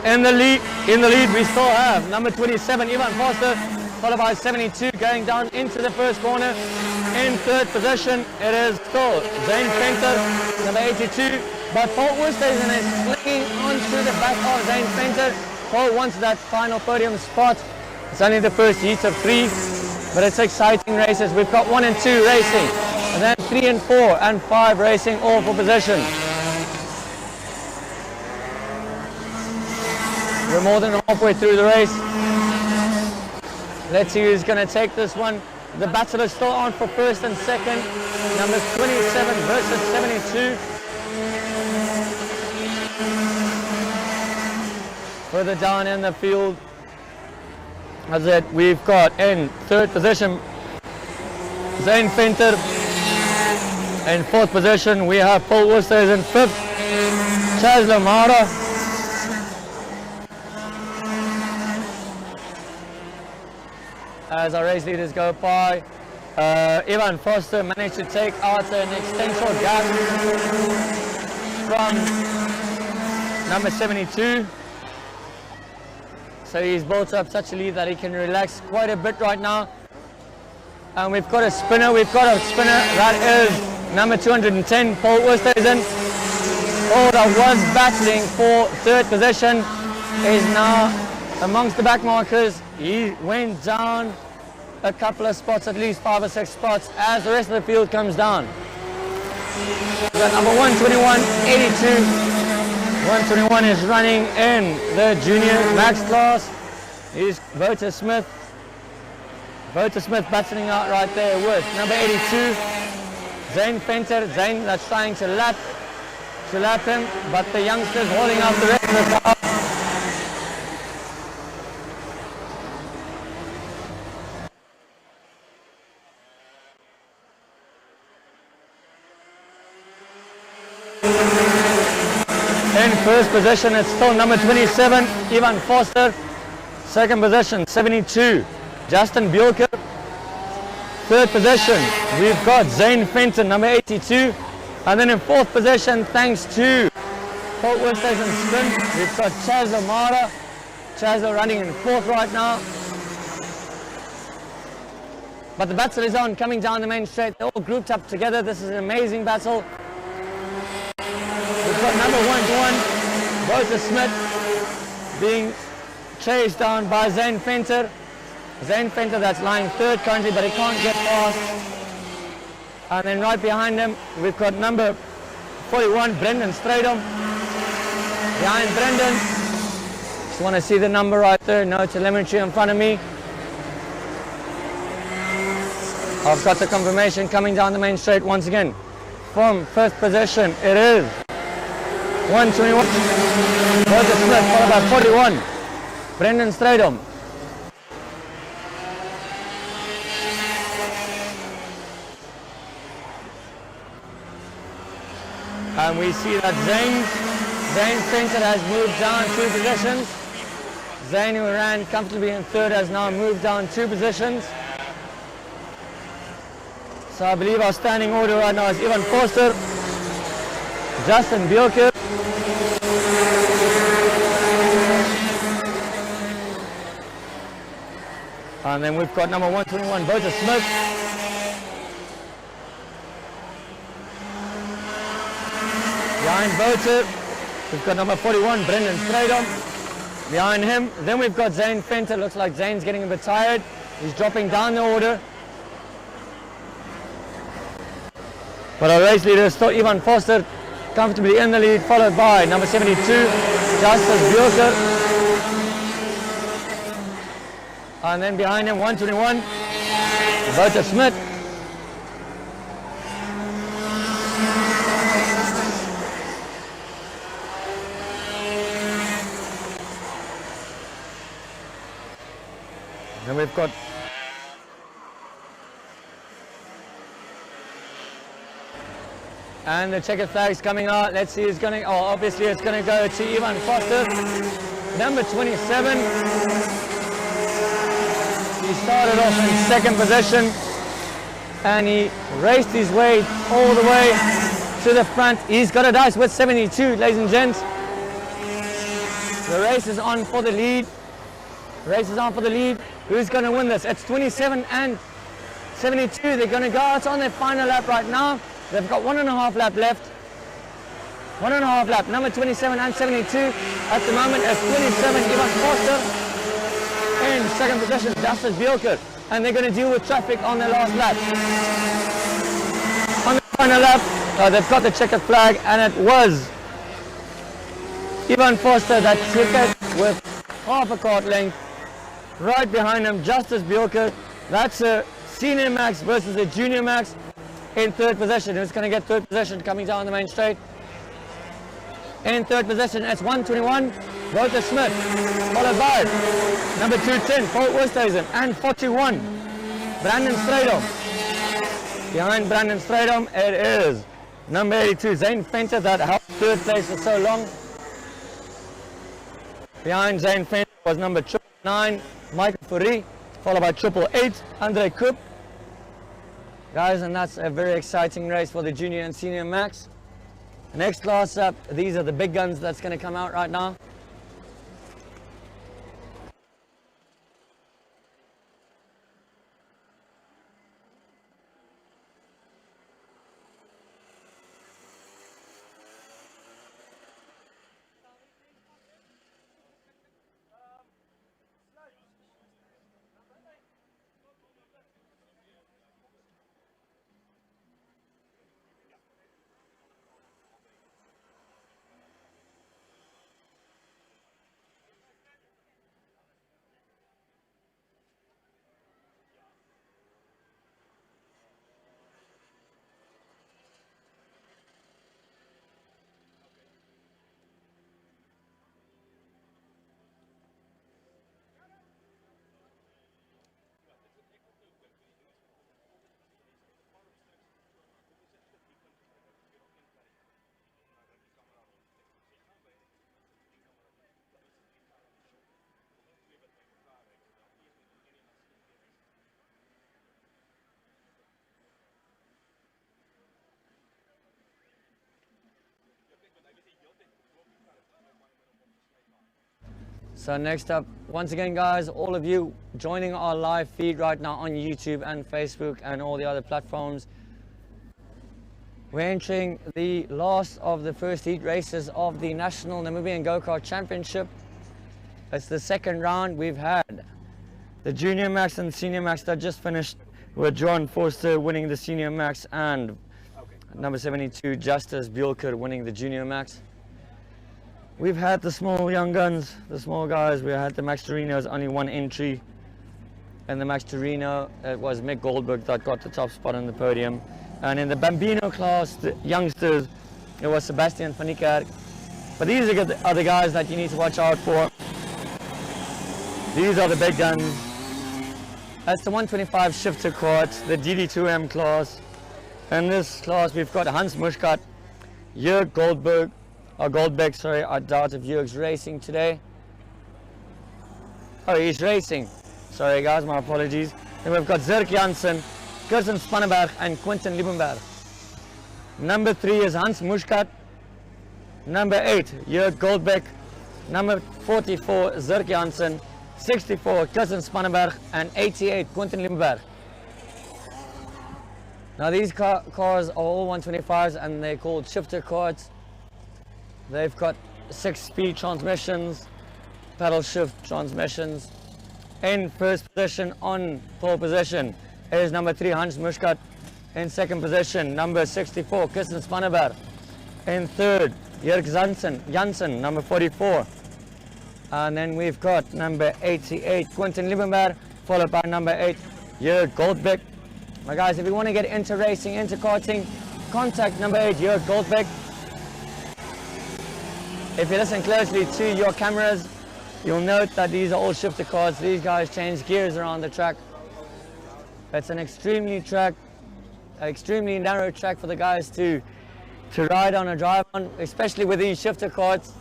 In the lead, we still have number 27, Ivan Foster, followed by 72, going down into the first corner. In third position, it is still Zane Fenter, number 82, but Paul Oosthuizen is slinging onto the back of Zane Fenter. Paul wants that final podium spot. It's only the first heat of 3, but it's exciting races. We've got 1 and 2 racing, and then 3 and 4 and 5 racing, all for position. We're more than halfway through the race. Let's see who's going to take this one. The battle is still on for first and second. Numbers 27 versus 72. Further down in the field, as it, we've got in third position Zane Fenter. In fourth position, we have Paul Oosthuizen in fifth. Chaz Lamara. As our race leaders go by, Ivan Foster managed to take out an extensive gap from number 72. So he's built up such a lead that he can relax quite a bit right now. And we've got a spinner, that is number 210, Paul Oosthuizen. Paul that was battling for third position is now amongst the back markers. He went down a couple of spots, at least 5 or 6 spots, as the rest of the field comes down. We've got number 121, 82. 121 is running in the junior max class. He's Vota Smith. Vota Smith battling out right there with number 82, Zane Fenter. Zane that's trying to lap him, but the youngsters holding out the rest of the car. In first position, it's still number 27, Ivan Foster. Second position, 72, Justin Bjorker. Third position, we've got Zane Fenton, number 82. And then in fourth position, thanks to Paul Oosthuizen's sprint, we've got Chaz Lamara. Chaz running in fourth right now. But the battle is on, coming down the main straight. They're all grouped up together. This is an amazing battle. We've got number 121, Vota Smith, being chased down by Zane Fenter. Zane Fenter that's lying third currently, but he can't get past. And then right behind him, we've got number 41, Brendan Stradom. Behind Brendan, just want to see the number right there, no telemetry in front of me. I've got the confirmation coming down the main straight once again. From first position, it is 121, Vota Smith, followed by 41, Brendan Stradom. And we see that Zane Fenton has moved down 2 positions. Zane, who ran comfortably in third, has now moved down 2 positions. So I believe our standing order right now is Ivan Foster, Justin Bjorker, and then we've got number 121, Vota Smith. Behind Vota, we've got number 41, Brendan Stradom. Behind him, then we've got Zane Fenter. Looks like Zane's getting a bit tired. He's dropping down the order. But our race leader is still Ivan Foster, comfortably in the lead, followed by number 72, Justice Bjorker. And then behind him, 121, Vota Smith. And we've got And the checkered flag's coming out. Let's see who's going to, oh, obviously it's going to go to Ivan Foster, number 27. He started off in second position and he raced his way all the way to the front. He's got a dice with 72, ladies and gents. The race is on for the lead. Race is on for the lead. Who's going to win this? It's 27 and 72. They're going to go out on their final lap right now. They've got 1.5 lap left. 1.5 lap. Number 27 and 72 at the moment is 27, Ivan Foster. In second position, Justus Bjelker. And they're going to deal with traffic on their last lap. On the final lap, they've got the checkered flag, and it was Ivan Foster that took it with half a kart length. Right behind him, Justus Bjelker. That's a senior max versus a junior max. In third position, who's going to get third position coming down the main straight? In third position, it's 121, Wouter Smith, followed by number 210, Paul Oosthuizen, and 41, Brandon Strydom. Behind Brandon Strydom, it is number 82, Zane Venter, that held third place for so long. Behind Zane Venter was number 9, Michael Fourie, followed by 888, Andre Koop. Guys, and that's a very exciting race for the junior and senior max. Next class up, these are the big guns that's going to come out right now. So next up, once again guys, all of you joining our live feed right now on YouTube and Facebook and all the other platforms. We're entering the last of the first heat races of the National Namibian Go-Kart Championship. It's the second round. We've had the Junior Max and Senior Max that just finished with John Forster winning the Senior Max and number 72 Justus Bjelker winning the Junior Max. We've had the small young guns, the small guys. We had the Max Torino's only one entry. And the Max Torino, it was Mick Goldberg that got the top spot on the podium. And in the Bambino class, the youngsters, it was Sebastian van Niekerk. But these are the guys that you need to watch out for. These are the big guns. That's the 125 shifter quad, the DD2M class. In this class, we've got Hans Muschkat, Jörg Goldbeck, sorry, I doubt if Jörg's racing today. Oh, he's racing. Sorry guys, my apologies. Then we've got Zirk Janssen, Kirsten Spannenberg, and Quentin Liebenberg. Number 3 is Hans Muschkat. Number 8, Jörg Goldbeck. Number 44, Zirk Janssen. 64, Kirsten Spannenberg, and 88, Quentin Liebenberg. Now these cars are all 125s and they're called shifter cards. They've got 6-speed transmissions, paddle shift transmissions. In first position on pole position is number 3 Hans Muschkat. In second position, number 64 Kirsten Spannenberg. In third, Jörg Janssen, number 44. And then we've got number 88 Quentin Liebenberg, followed by number 8 Jörg Goldbeck. Now guys, if you want to get into racing, into karting, contact number 8 Jörg Goldbeck. If you listen closely to your cameras, you'll note that these are all shifter cars. These guys change gears around the track. It's an extremely narrow track for the guys to to ride on a drive on, especially with these shifter carts.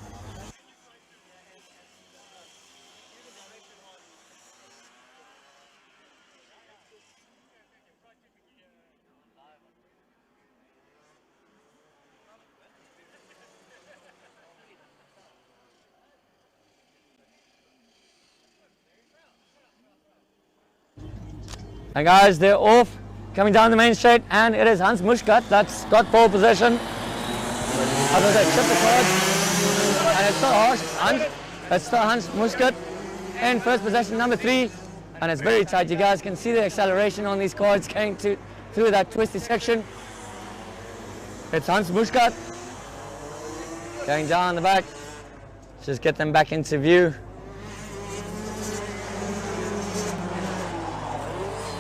And guys, they're off, coming down the main straight, and it is Hans Mushkat that's got pole position. As I said, shifter cards, and it's still Hans Mushkat in first position, number 3, and it's very tight. You guys can see the acceleration on these cards going through that twisty section. It's Hans Mushkat going down the back. Just get them back into view.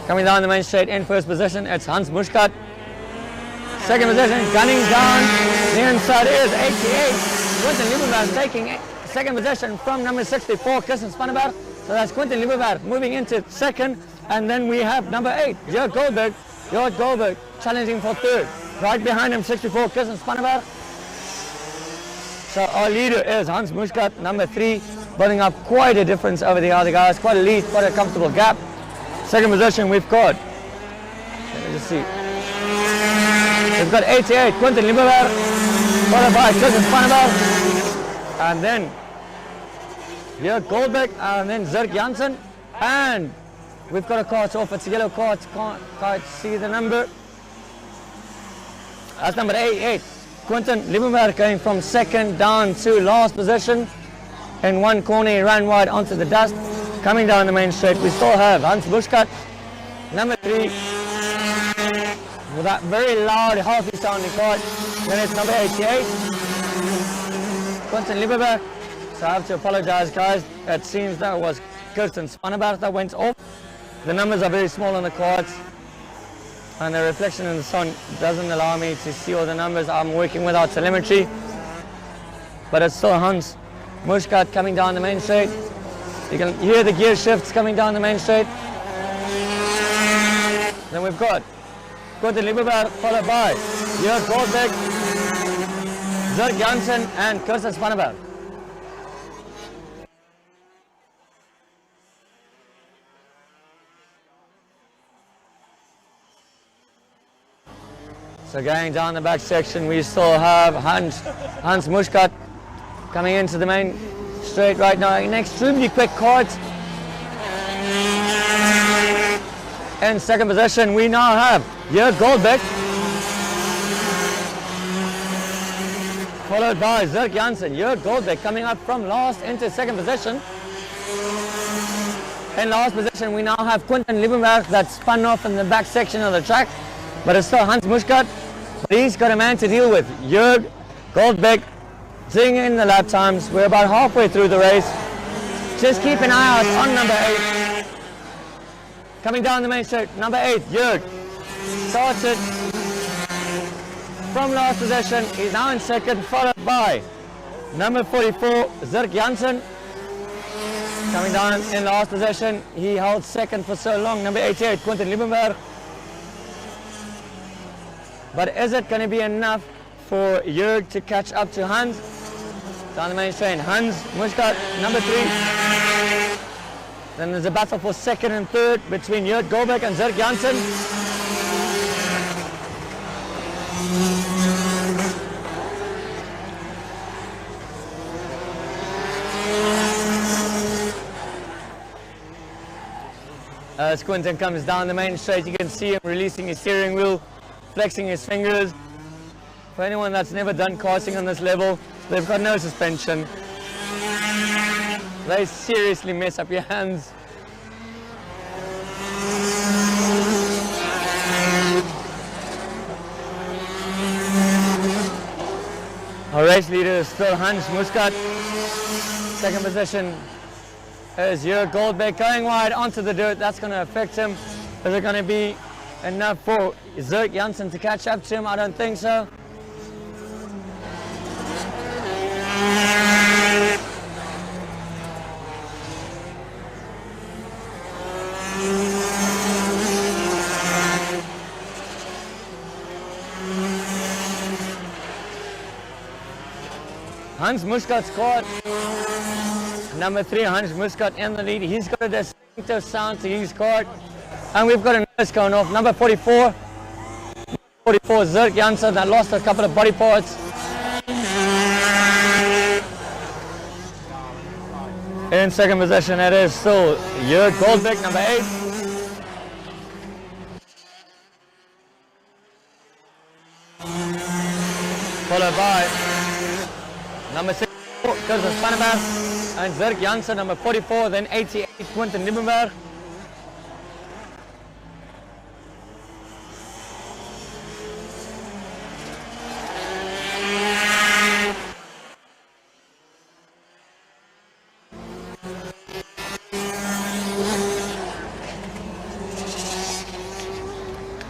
Coming down the main straight in first position, it's Hans Mushkat. Second position, gunning down the inside is 88. Quentin Lieberberg taking second position from number 64, Kirsten Spanneberg. So that's Quentin Lieberberg moving into second. And then we have number 8, Jörg Goldberg challenging for third. Right behind him, 64, Kirsten Spanneberg. So our leader is Hans Mushkat, number 3, building up quite a difference over the other guys. Quite a lead, quite a comfortable gap. Second position we've got, let me just see, we've got 88, Quentin Lieberberg, followed by Kirsten Spanneberg, and then Jörg Goldberg, and then Zirk Janssen, and we've got a cart off, it's a yellow cart, can't quite see the number, that's number 88, Quentin Lieberberg going from second down to last position. In one corner, he ran wide onto the dust. Coming down the main straight, we still have Hans Mushkat, number 3, with that very loud, healthy sounding card. Then it's number 88, Quentin Lieberberg. So I have to apologize, guys. It seems that was Kirsten Spanneberg that went off. The numbers are very small on the cards, and the reflection in the sun doesn't allow me to see all the numbers. I'm working without telemetry, but it's still Hans Mushkat coming down the main straight. You can hear the gear shifts coming down the main straight. Then we've got Quentin Lieberberg followed by Jörg Goldberg, Zirk Janssen and Kirsten Spanneberg. So going down the back section, we still have Hans Mushkat coming into the main straight right now. An extremely quick cart. In second position, we now have Jörg Goldberg, followed by Zirk Janssen. Jörg Goldberg coming up from last into second position. In last position, we now have Quentin Lieberberg that spun off in the back section of the track, but it's still Hans Mushkat. But he's got a man to deal with. Jörg Goldberg sitting in the lap times. We're about halfway through the race. Just keep an eye out on number 8. Coming down the main straight, number 8, Jörg. Started from last position. He's now in second, followed by number 44, Zirk Janssen. Coming down in last position. He held second for so long. Number 88, Quentin Lieberberg. But is it going to be enough for Jörg to catch up to Hans? Down the main straight, Hans Mushkat, number 3. Then there's a battle for second and third between Jörg Goldberg and Zirk Janssen. As Quentin comes down the main straight, you can see him releasing his steering wheel, flexing his fingers. For anyone that's never done karting on this level, they've got no suspension. They seriously mess up your hands. Our race leader is still Hans Mushkat. Second position is Jörg Goldberg going wide onto the dirt. That's going to affect him. Is it going to be enough for Zirk Janssen to catch up to him? I don't think so. Hans Muscat's caught. Number 3, Hans Muscat in the lead. He's got a distinctive sound to his card. And we've got a nose cone off. Number 44, Zirk Janssen, that lost a couple of body parts. In second position, it is still Jörg Goldbeck, number 8. Followed by number 6, Kursus Spanneberg, and Zirk Janssen, number 44, then 88, Quinten Liebenberg.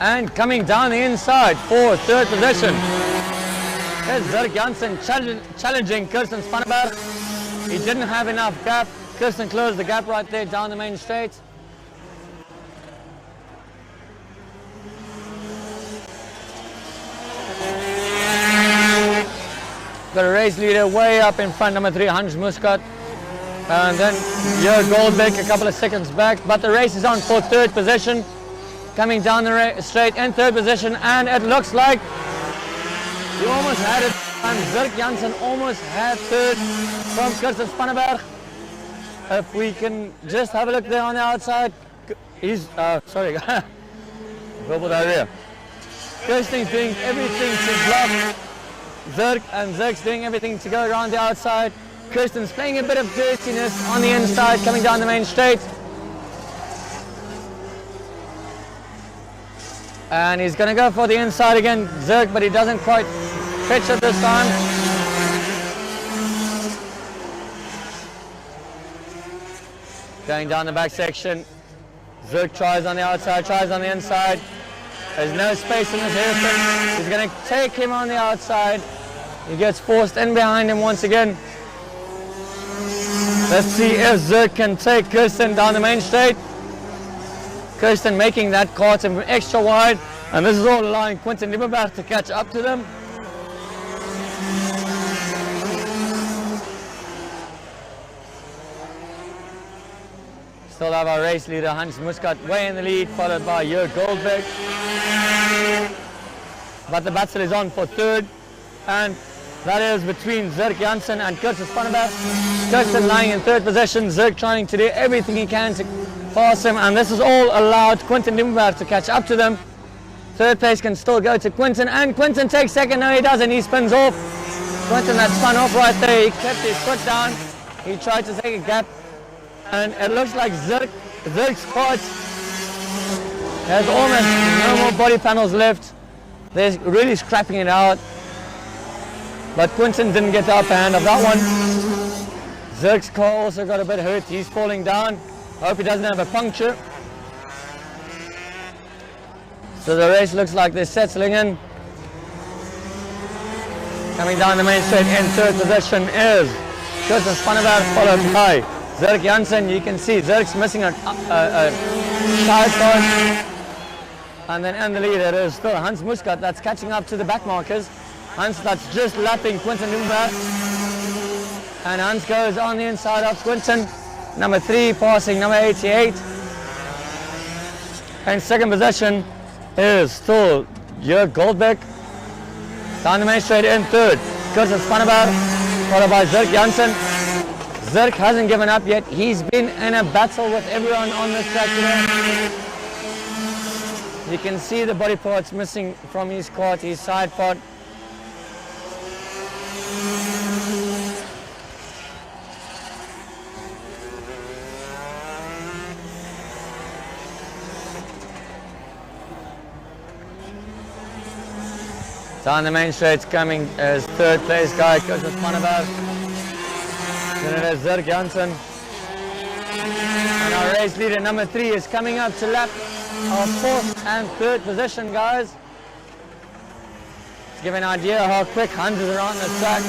And coming down the inside for third position is Zirk Janssen challenging Kirsten Spanneberg. He didn't have enough gap. Kirsten closed the gap right there down the main straight. Got a race leader way up in front, number 3, Hans Muscat. And then Jörg Goldbeck a couple of seconds back. But the race is on for third position. Coming down the straight in third position, and it looks like he almost had it. And Zirk Janssen almost had third from Kirsten Spanneberg. If we can just have a look there on the outside, he's sorry, verbal diarrhea. Kirsten's doing everything to block Zirk, and Zirk's doing everything to go around the outside. Kirsten's playing a bit of dirtiness on the inside, coming down the main straight. And he's going to go for the inside again, Zirk, but he doesn't quite pitch it this time. Going down the back section, Zirk tries on the outside, tries on the inside. There's no space in this hairpin. He's going to take him on the outside. He gets forced in behind him once again. Let's see if Zirk can take Kirsten down the main straight. Kirsten making that kart extra wide, and this is all allowing Quinten Liebenberg to catch up to them. Still have our race leader Hans Muscat way in the lead, followed by Jörg Goldbeck. But the battle is on for third, and that is between Zirk Janssen and Kirsten Spanneberg. Kirsten lying in third position, Zirk trying to do everything he can to pass him, and this is all allowed Quinten Liebenberg to catch up to them. Third place can still go to Quinten, and Quinten takes second. No, he doesn't. He spins off. Quinten that spun off right there. He kept his foot down. He tried to take a gap, and it looks like Zirk's kart has almost no more body panels left. They're really scrapping it out, but Quinten didn't get the upper hand of that one. Zirk's car also got a bit hurt. He's falling down. Hope he doesn't have a puncture. So the race looks like they're settling in. Coming down the main straight in third position is Kirsten Spanneberg, followed by Zirk Janssen. You can see Zirk's missing a side part. And then in the lead it is still Hans Muscat that's catching up to the back markers. Hans that's just lapping Quinten Liebenberg. And Hans goes on the inside of Quinten. Number 3 passing number 88. And second position is still Jörg Goldbeck. Down the main straight in third, Kirsten Spanneberg, followed by Zirk Janssen. Zirk hasn't given up yet. He's been in a battle with everyone on this track today. You can see the body parts missing from his kart, his side part. Down the main straight coming as third place guy, Kursus Spanneberg. Then it is Zirk Janssen. And our race leader number 3 is coming up to lap our fourth and third position, guys. To give an idea how quick Hans is around the track.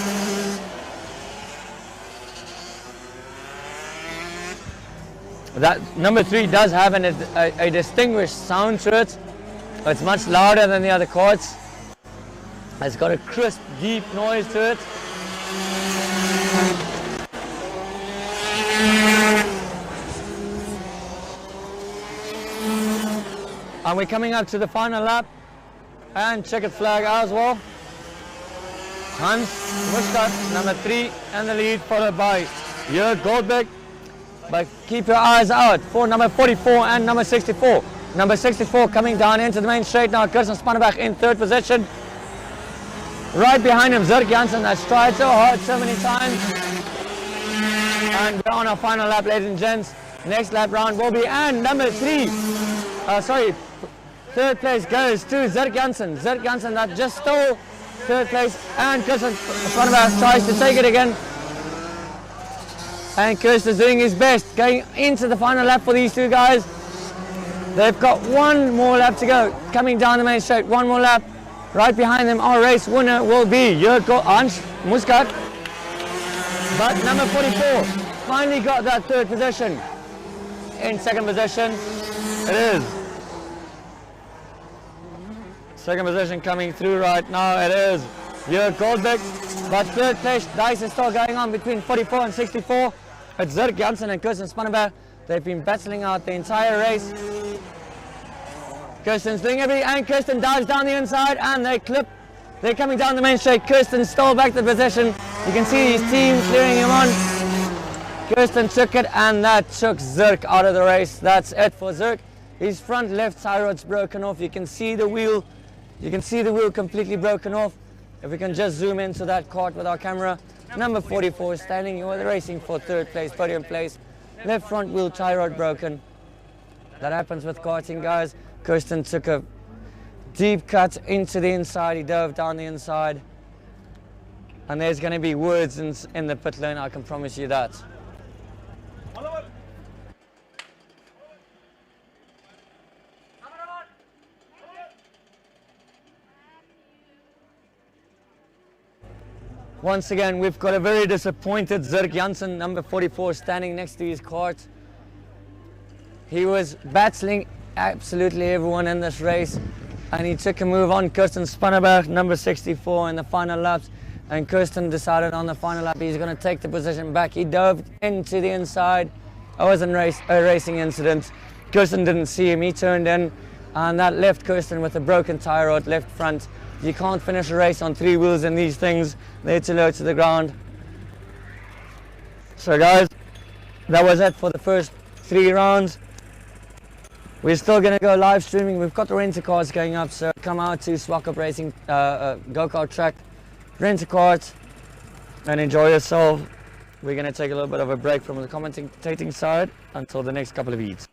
That number 3 does have a distinguished sound to it. It's much louder than the other karts. It's got a crisp, deep noise to it. And we're coming up to the final lap. And checkered flag as well. Hans Muscat, number 3 in the lead, followed by Jörg Goldberg. But keep your eyes out for number 44 and number 64. Number 64 coming down into the main straight now. Kirsten Spannenberg in 3rd position. Right behind him, Zirk Janssen has tried so hard so many times. And we're on our final lap, ladies and gents. Next lap round will be, and number 3, 3rd place goes to Zirk Janssen. Zirk Janssen that just stole 3rd place, and Kirsten Spannenberg tries to take it again. And Kirsten's doing his best, going into the final lap for these two guys. They've got one more lap to go, coming down the main straight, one more lap. Right behind them, our race winner will be Hans Muscat. But number 44 finally got that 3rd position. In 2nd position, it is. 2nd position coming through right now, it is Jörg Goldberg. But 3rd place, dice is still going on between 44 and 64. It's Zirk Janssen and Kirsten Spannenberg. They've been battling out the entire race. Kirsten's doing everything, and Kirsten dives down the inside, and they clip. They're coming down the main straight. Kirsten stole back the position. You can see his team clearing him on. Kirsten took it, and that took Zirk out of the race. That's it for Zirk. His front left tie rod's broken off. You can see the wheel. You can see the wheel completely broken off. If we can just zoom into that kart with our camera. Number 44 is standing here racing for 3rd place, podium place. Left front wheel tie rod broken. That happens with karting, guys. Kirsten took a deep cut into the inside. He dove down the inside. And there's going to be words in the pit lane, I can promise you that. Once again, we've got a very disappointed Zirk Janssen, number 44, standing next to his kart. He was battling absolutely everyone in this race, and he took a move on Kirsten Spannenberg, number 64, in the final laps. And Kirsten decided on the final lap he's going to take the position back. He dove into the inside. It wasn't a racing incident. Kirsten didn't see him. He turned in, and that left Kirsten with a broken tie rod left front. You can't finish a race on 3 wheels in these things. They're too low to the ground. So guys, that was it for the first 3 rounds. We're still going to go live streaming. We've got the rent cars going up, so come out to Swak-Up Racing go-kart track, rent a kart, and enjoy yourself. We're going to take a little bit of a break from the commentating side until the next couple of heats.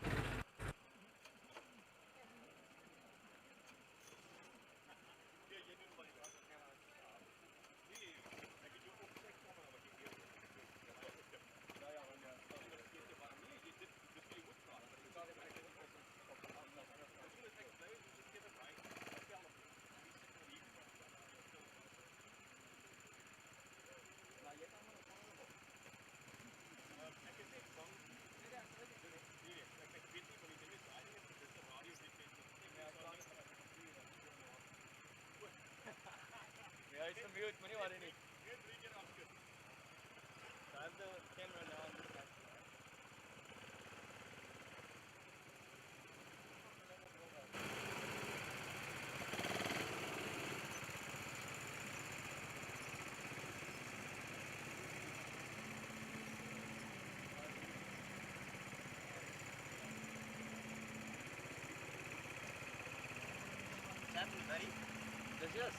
Yes.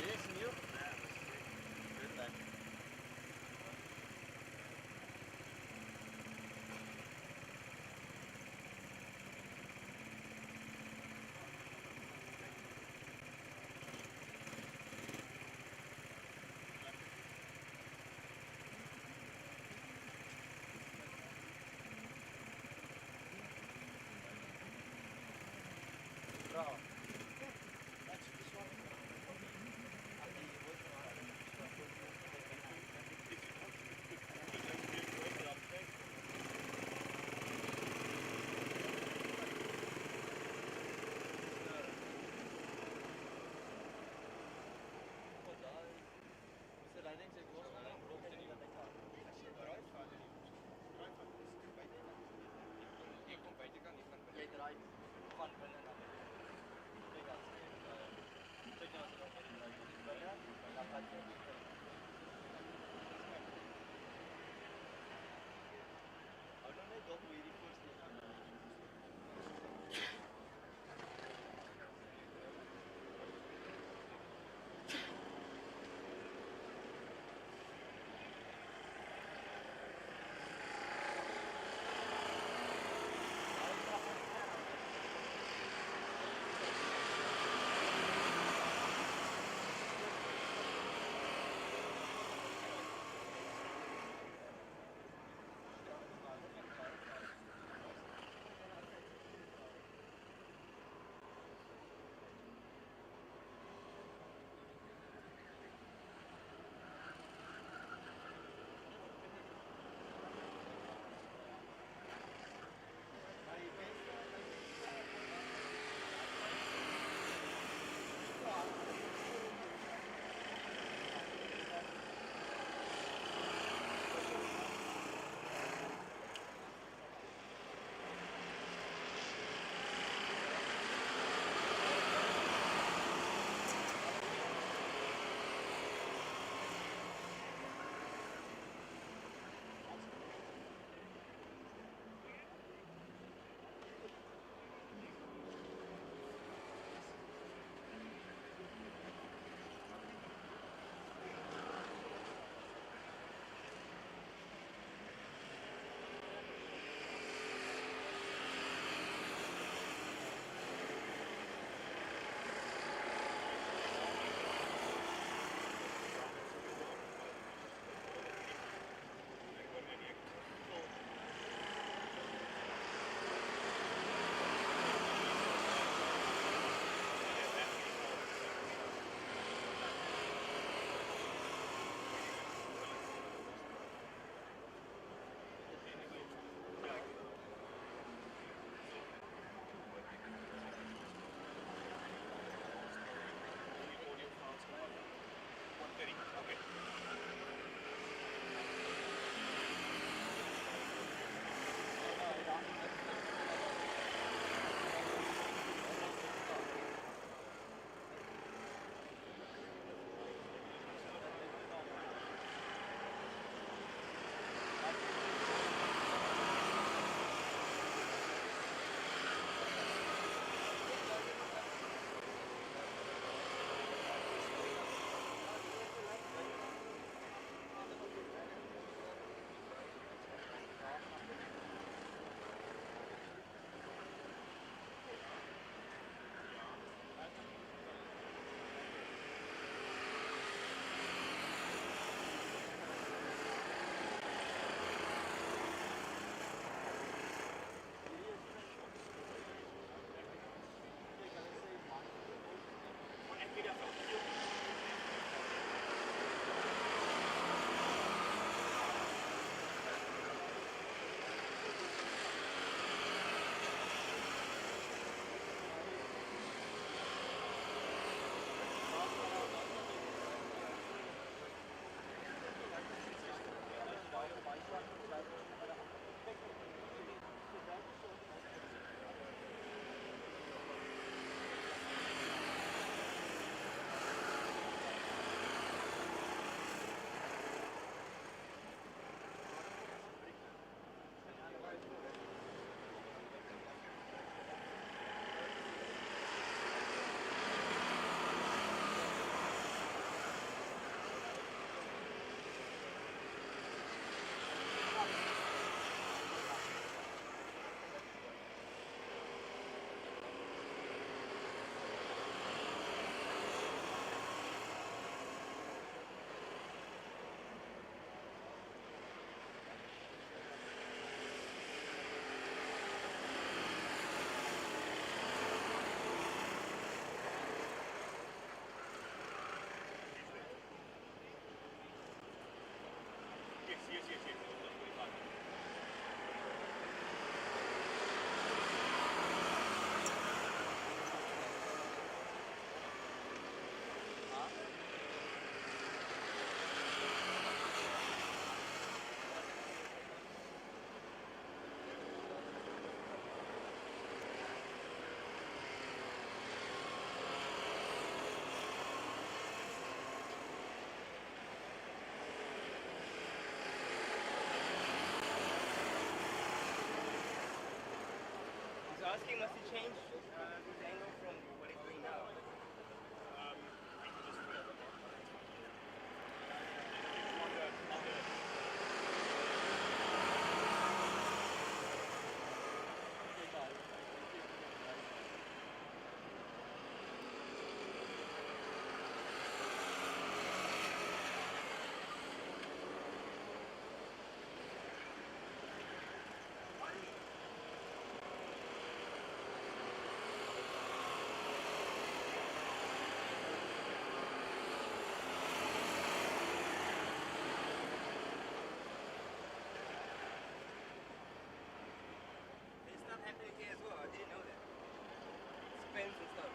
Yes, and you? Good man. Bravo. Jij draait van binnen naar asking, must it change this angle from what it's doing now? It's not happening here as well. I didn't know that. Spins and stuff.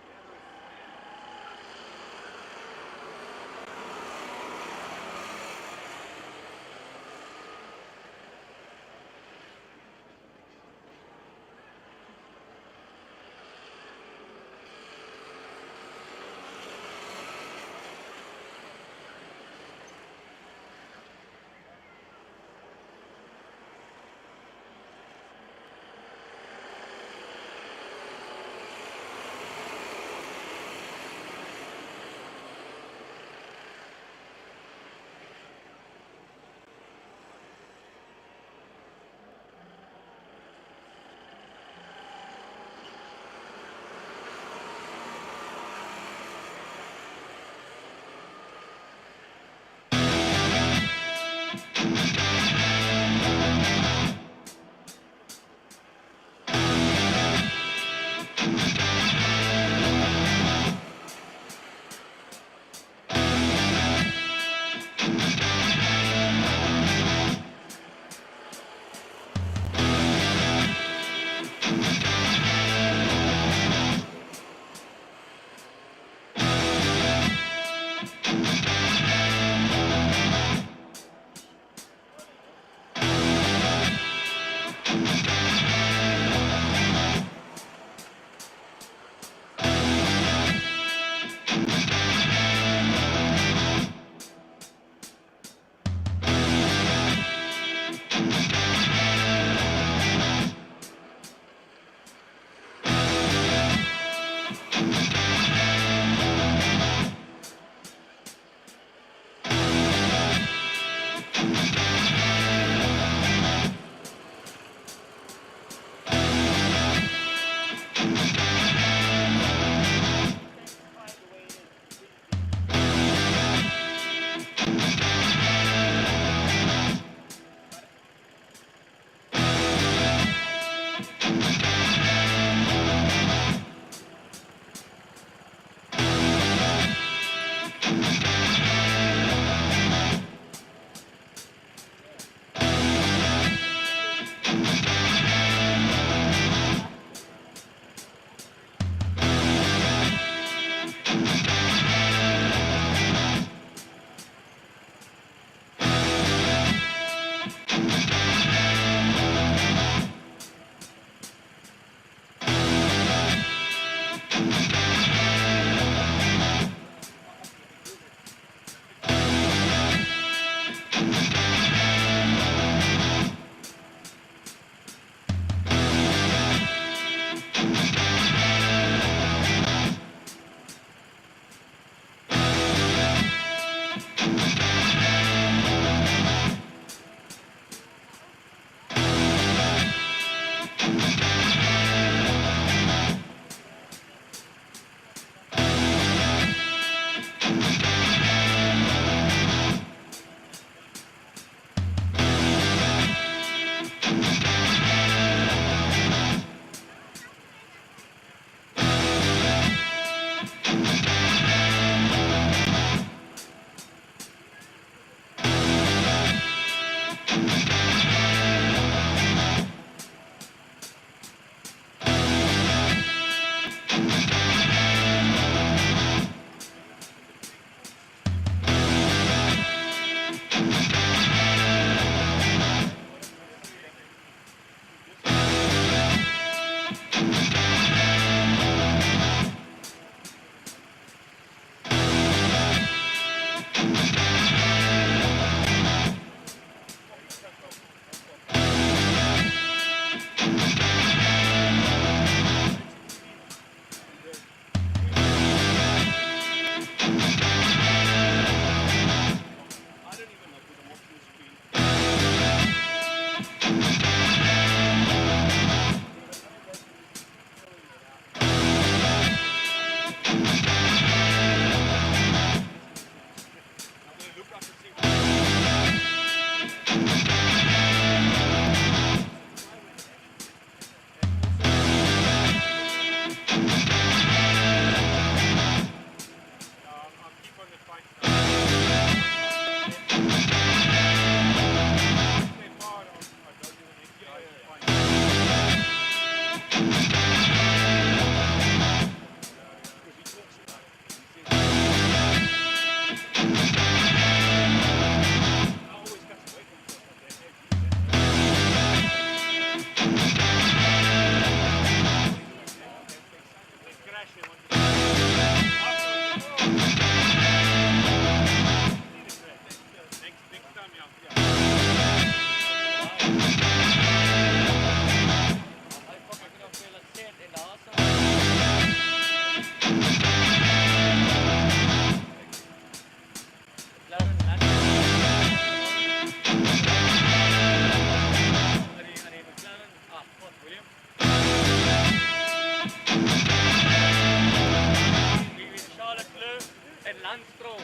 Non-stroke.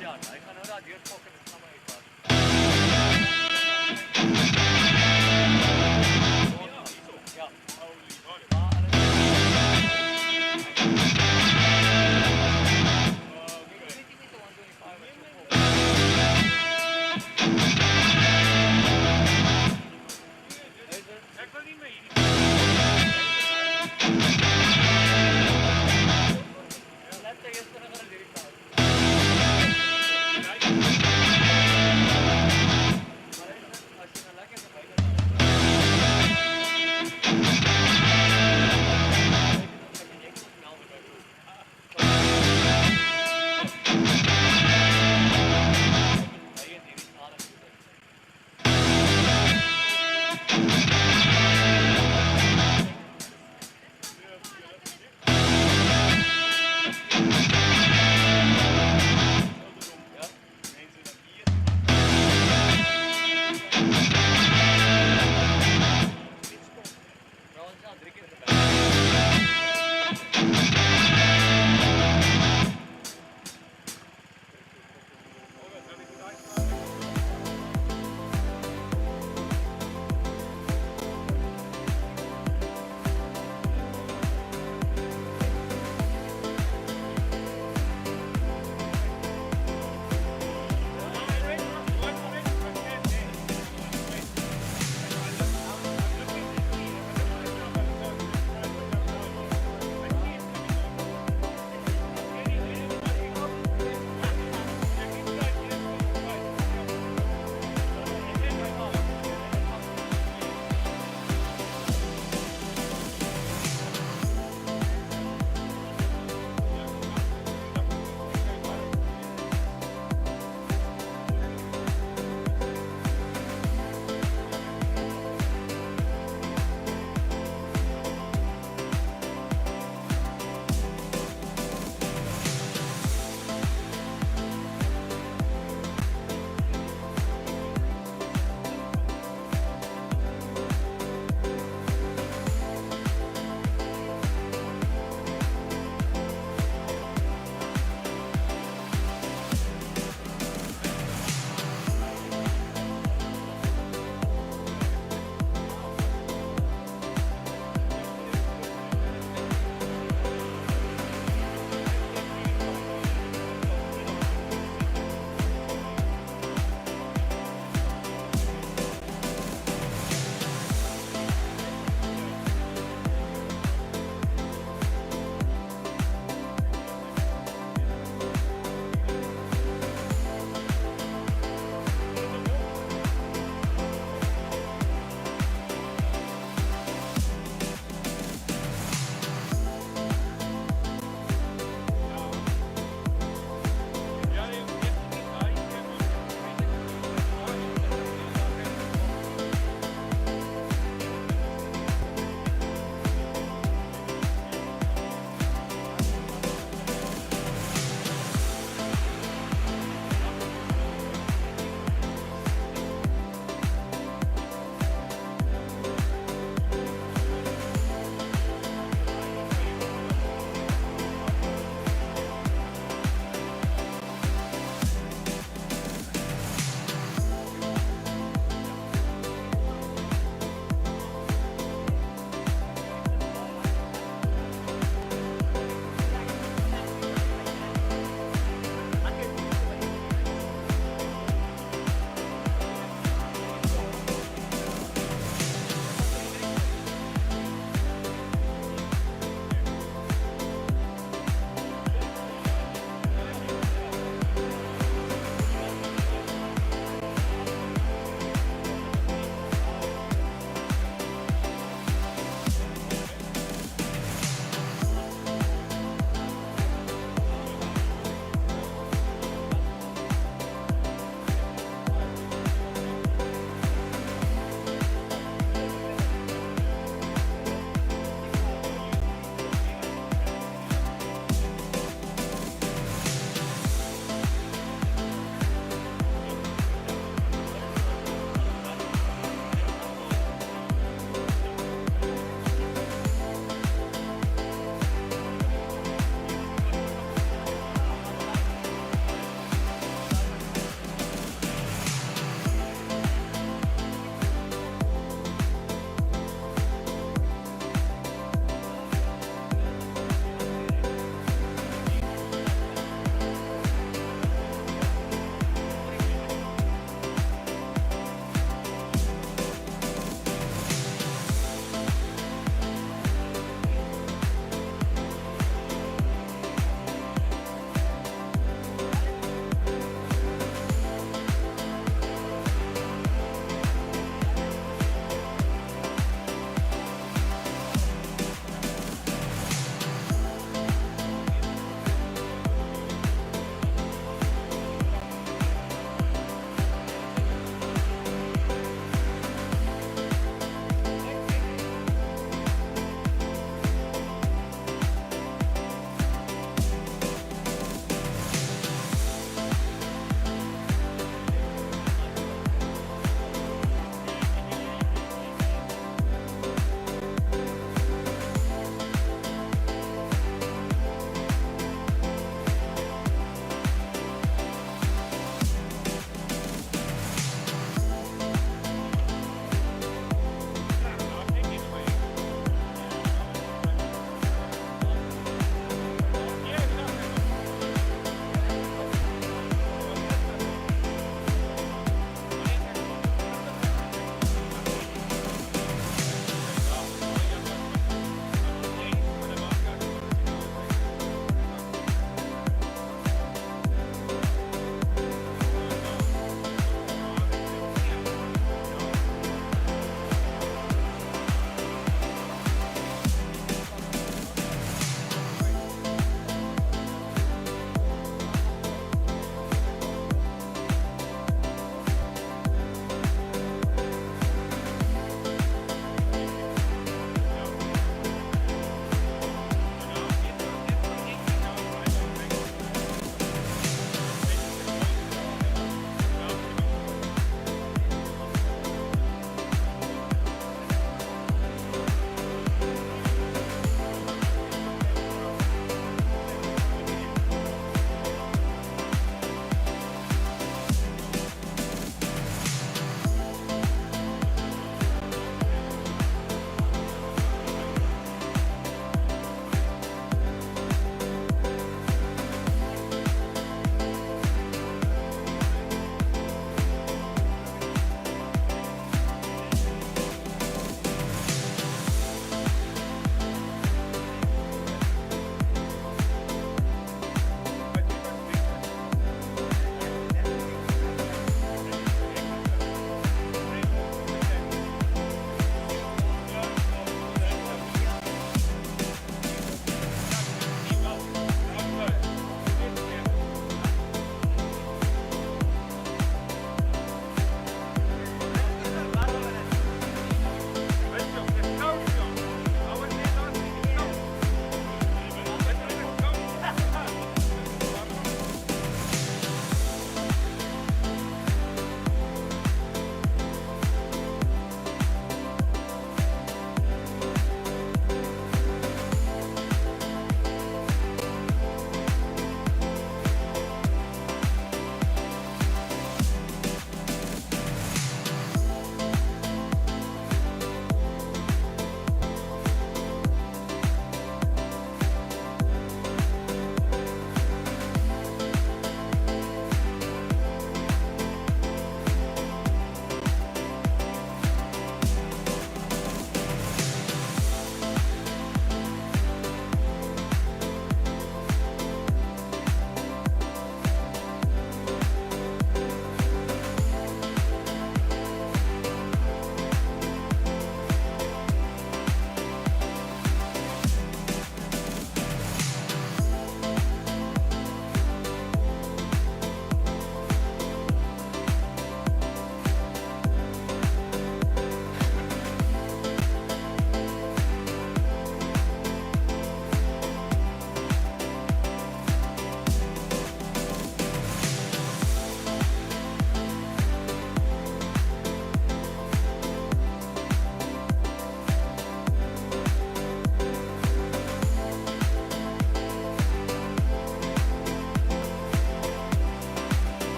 Ja, hy gaan nou daar deurpak en dit gaan maar uitpas. Ja. Ek wil nie meer hierdie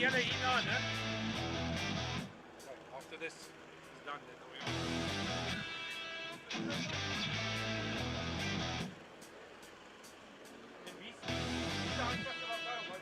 julle hierna, né? Right, after this is done, then we on. En wie staan wat daar wat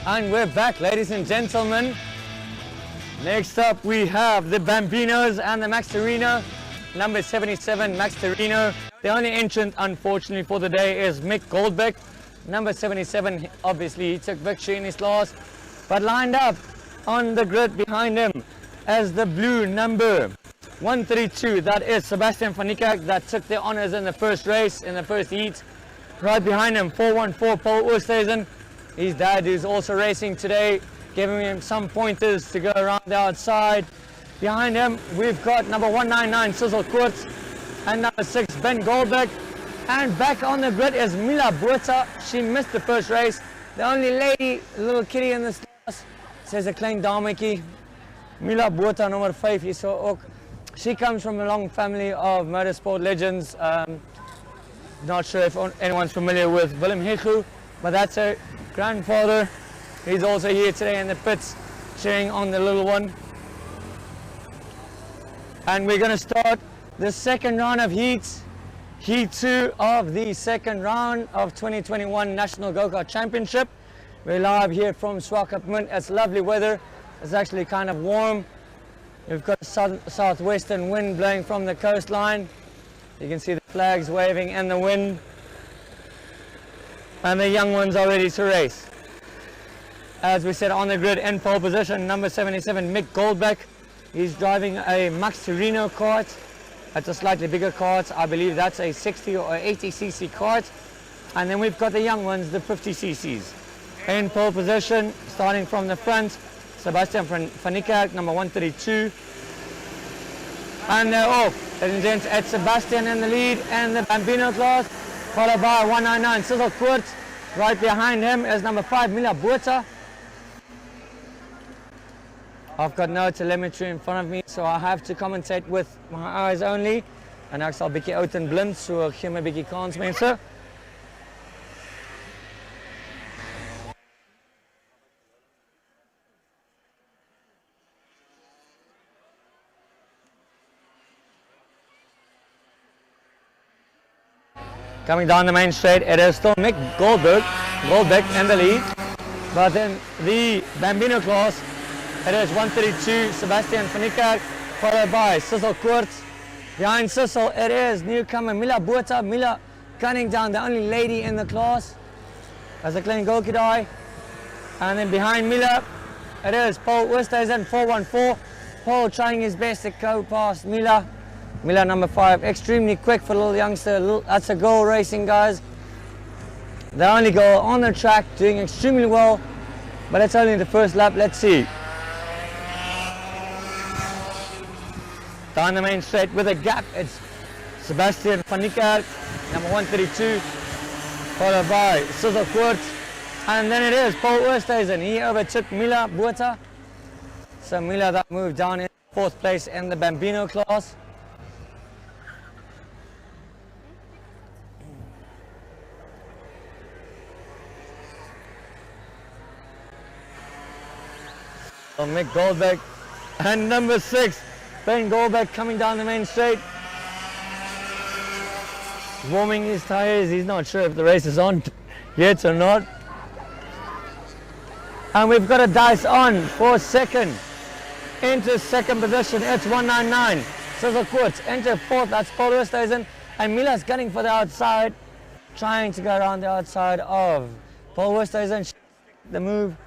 And we're back, ladies and gentlemen. Next up we have the Bambinos and the Max Torino. Number 77, Max Torino. The only entrant, unfortunately, for the day is Mick Goldbeck. Number 77, obviously, he took victory in his class. But lined up on the grid behind him as the blue number 132, that is Sebastian van Niekerk, that took the honors in the first race, in the first heat. Right behind him, 414, Paul Oosthuizen. His dad is also racing today, giving him some pointers to go around the outside. Behind him, we've got number 199, Sissel Koorts, and number 6, Ben Goldbeck. And back on the grid is Mila Botha. She missed the first race. The only lady, little kitty in this class, says 'n klein dametjie. Mila Botha, number 5, hier so ook. She comes from a long family of motorsport legends. Not sure if anyone's familiar with Willem Hegu, but that's her grandfather. He's also here today in the pits cheering on the little one. And we're going to start the second round of heats. Heat 2 of the second round of 2021 National Go-Kart Championship. We're live here from Swakopmund. It's lovely weather. It's actually kind of warm. We've got a southwestern wind blowing from the coastline. You can see the flags waving in the wind. And the young ones are ready to race. As we said, on the grid in pole position, number 77, Mick Goldbeck. He's driving a Max Torino kart. That's a slightly bigger kart. I believe that's a 60 or 80cc kart. And then we've got the young ones, the 50cc's. In pole position, starting from the front, Sebastian van Niekerk, number 132. And they're off. Ladies and gents, it's Sebastian in the lead in the Bambino class, followed by 199, Sissel Koorts. Right behind him is number 5, Mila Botha. I've got no telemetry in front of me, so I have to commentate with my eyes only. En ek sal bietjie oud en blind, so ek gee my bietjie kans, mense. Coming down the main straight, it is still Mick Goldbeck in the lead. But then the Bambino class, it is 132, Sebastian van Niekerk, followed by Sissel Koorts. Behind Sissel, it is newcomer Mila Botha. Mila gunning down, the only lady in the class, as a klein goalkie. And then behind Mila, it is Paul Oosthuizen, 414. Paul trying his best to go past Mila. Mila number 5, extremely quick for a little youngster. That's a goal racing, guys. The only goal on the track, doing extremely well, but it's only the first lap. Let's see. Down the main straight with a gap, it's Sebastian van Niekerk, number 132, followed by Sissel Koorts, and then it is Paul Oosthuizen. He overtook Mila Botha. So Mila that moved down in 4th place in the Bambino class. So Mick Goldbeck and number 6, Ben Goldbeck coming down the main straight. Warming his tires. He's not sure if the race is on yet or not. And we've got a dice on for second. Into second position, it's 199. Sissel Koorts into 4th, that's Paul Oosthuizen. And Mila's gunning for the outside, trying to go around the outside of Paul Oosthuizen. The move.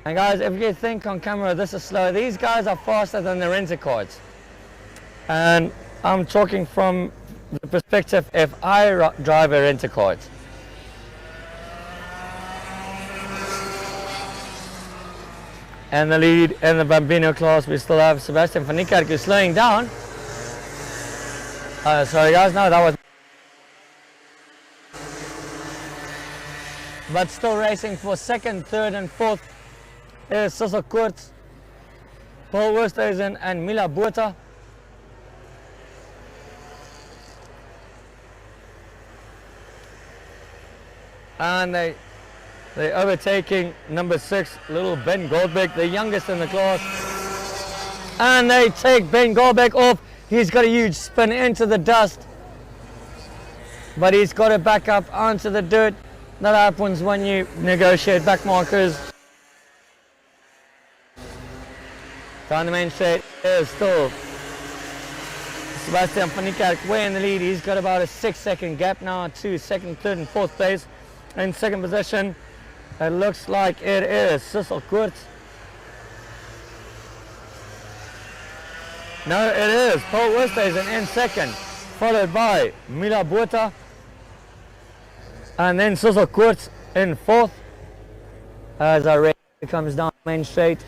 And guys, if you think on camera this is slow, these guys are faster than the renter cards. And I'm talking from the perspective if I drive a renter card. And the lead in the Bambino class, we still have Sebastian van Niekerk who's slowing down. Sorry guys, no, that was... But still racing for 2nd, 3rd and 4th. Is Sissel Koorts, Paul Oosthuizen and Mila Botha. And they're overtaking number 6, little Ben Goldbeck, the youngest in the class. And they take Ben Goldbeck off. He's got a huge spin into the dust, but he's got it back up onto the dirt. That happens when you negotiate back markers. Down the main straight is still Sebastian van Niekerk way in the lead. He's got about a 6-second gap now to second, third and fourth place. In second position, it looks like it is Sissel Koorts. No, it is Paul Oosthuizen in second, followed by Mila Botha, and then Sissel Koorts in fourth as our race comes down main straight.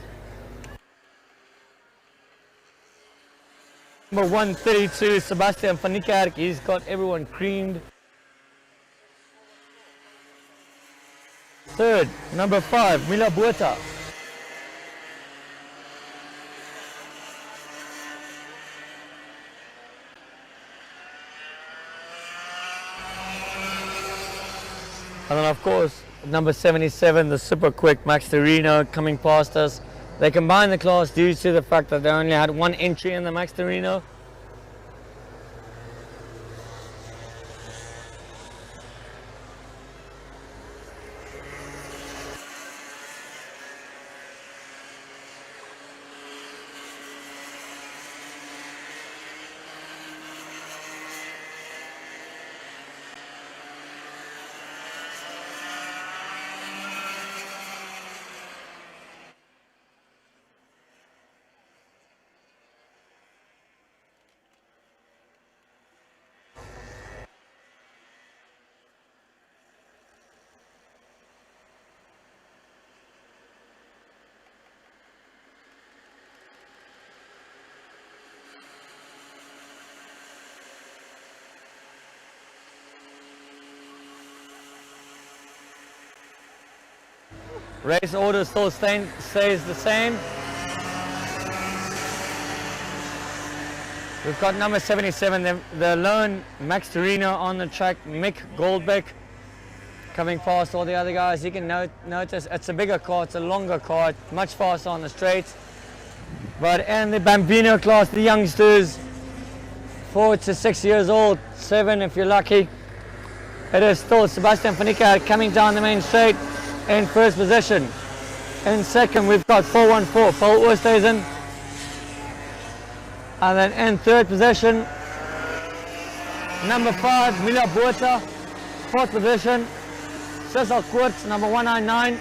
Number 132, Sebastian van Niekerk, he's got everyone creamed. Third, number 5, Mila Botha. And then of course, number 77, the super quick Max Torino coming past us. They combined the class due to the fact that they only had one entry in the Max Torino. Race order still stays the same. We've got number 77, the lone Max Torino on the track, Mick Goldbeck, coming past all the other guys. You can notice it's a bigger car, it's a longer car, much faster on the straight. But in the Bambino class, the youngsters, 4 to 6 years old, 7 if you're lucky, it is still Sebastian van Niekerk coming down the main straight in first position. In second, we've got 414, Paul Oosthuizen. And then in third position, number 5, Mila Botha. Fourth position, Sissel Koorts, number 199.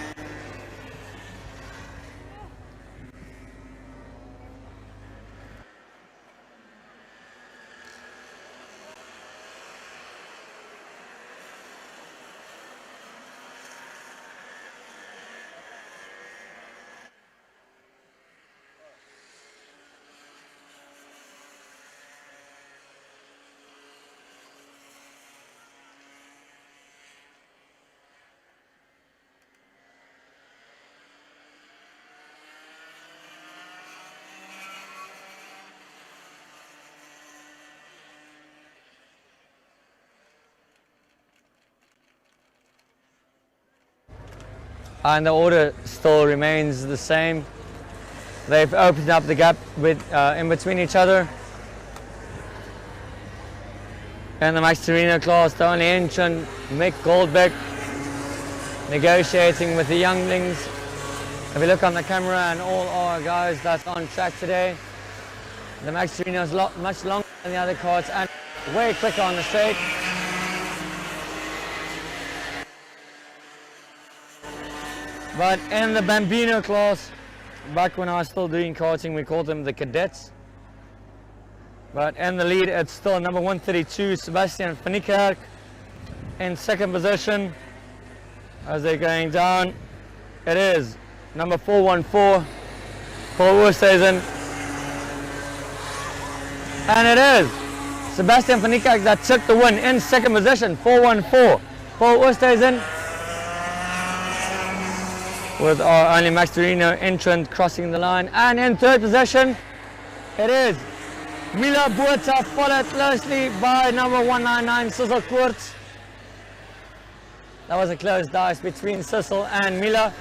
And the order still remains the same. They've opened up the gap in between each other. In the Max Torino class, the only entrant, Mick Goldbeck, negotiating with the younglings. If you look on the camera and all our guys that's on track today, the Max Torino is much longer than the other cars and way quicker on the straight. But in the Bambino class, back when I was still doing karting, we called them the cadets. But in the lead, it's still number 132, Sebastian van Niekerk. In second position, as they're going down, it is number 414, Paul Oosthuizen. And it is Sebastian van Niekerk that took the win in second position, 414, Paul Oosthuizen. With our only Max Torino entrant crossing the line. And in third position, it is Mila Botha, followed closely by number 199, Sissel Koorts. That was a close dice between Sissel and Mila.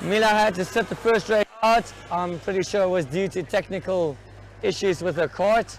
Mila had to sit the first race out. I'm pretty sure it was due to technical issues with her kart.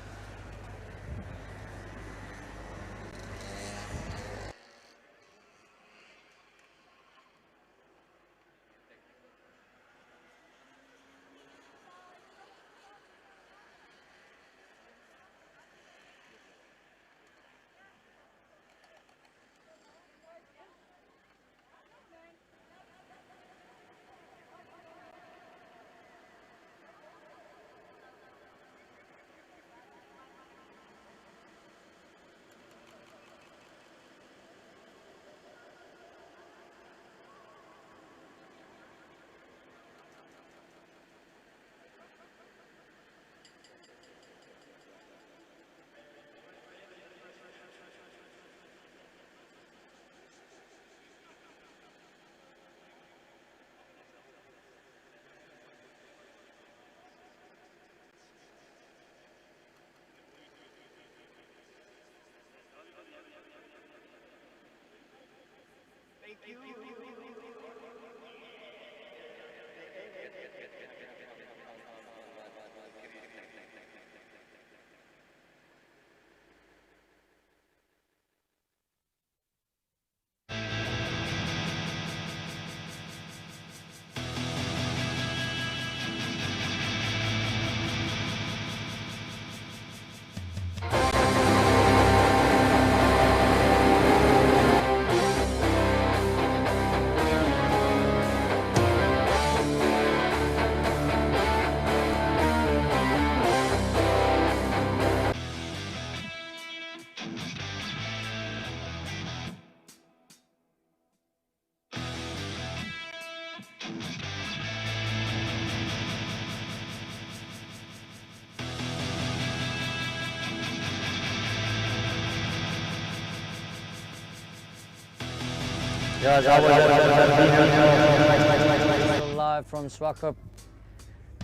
Live from Swakop.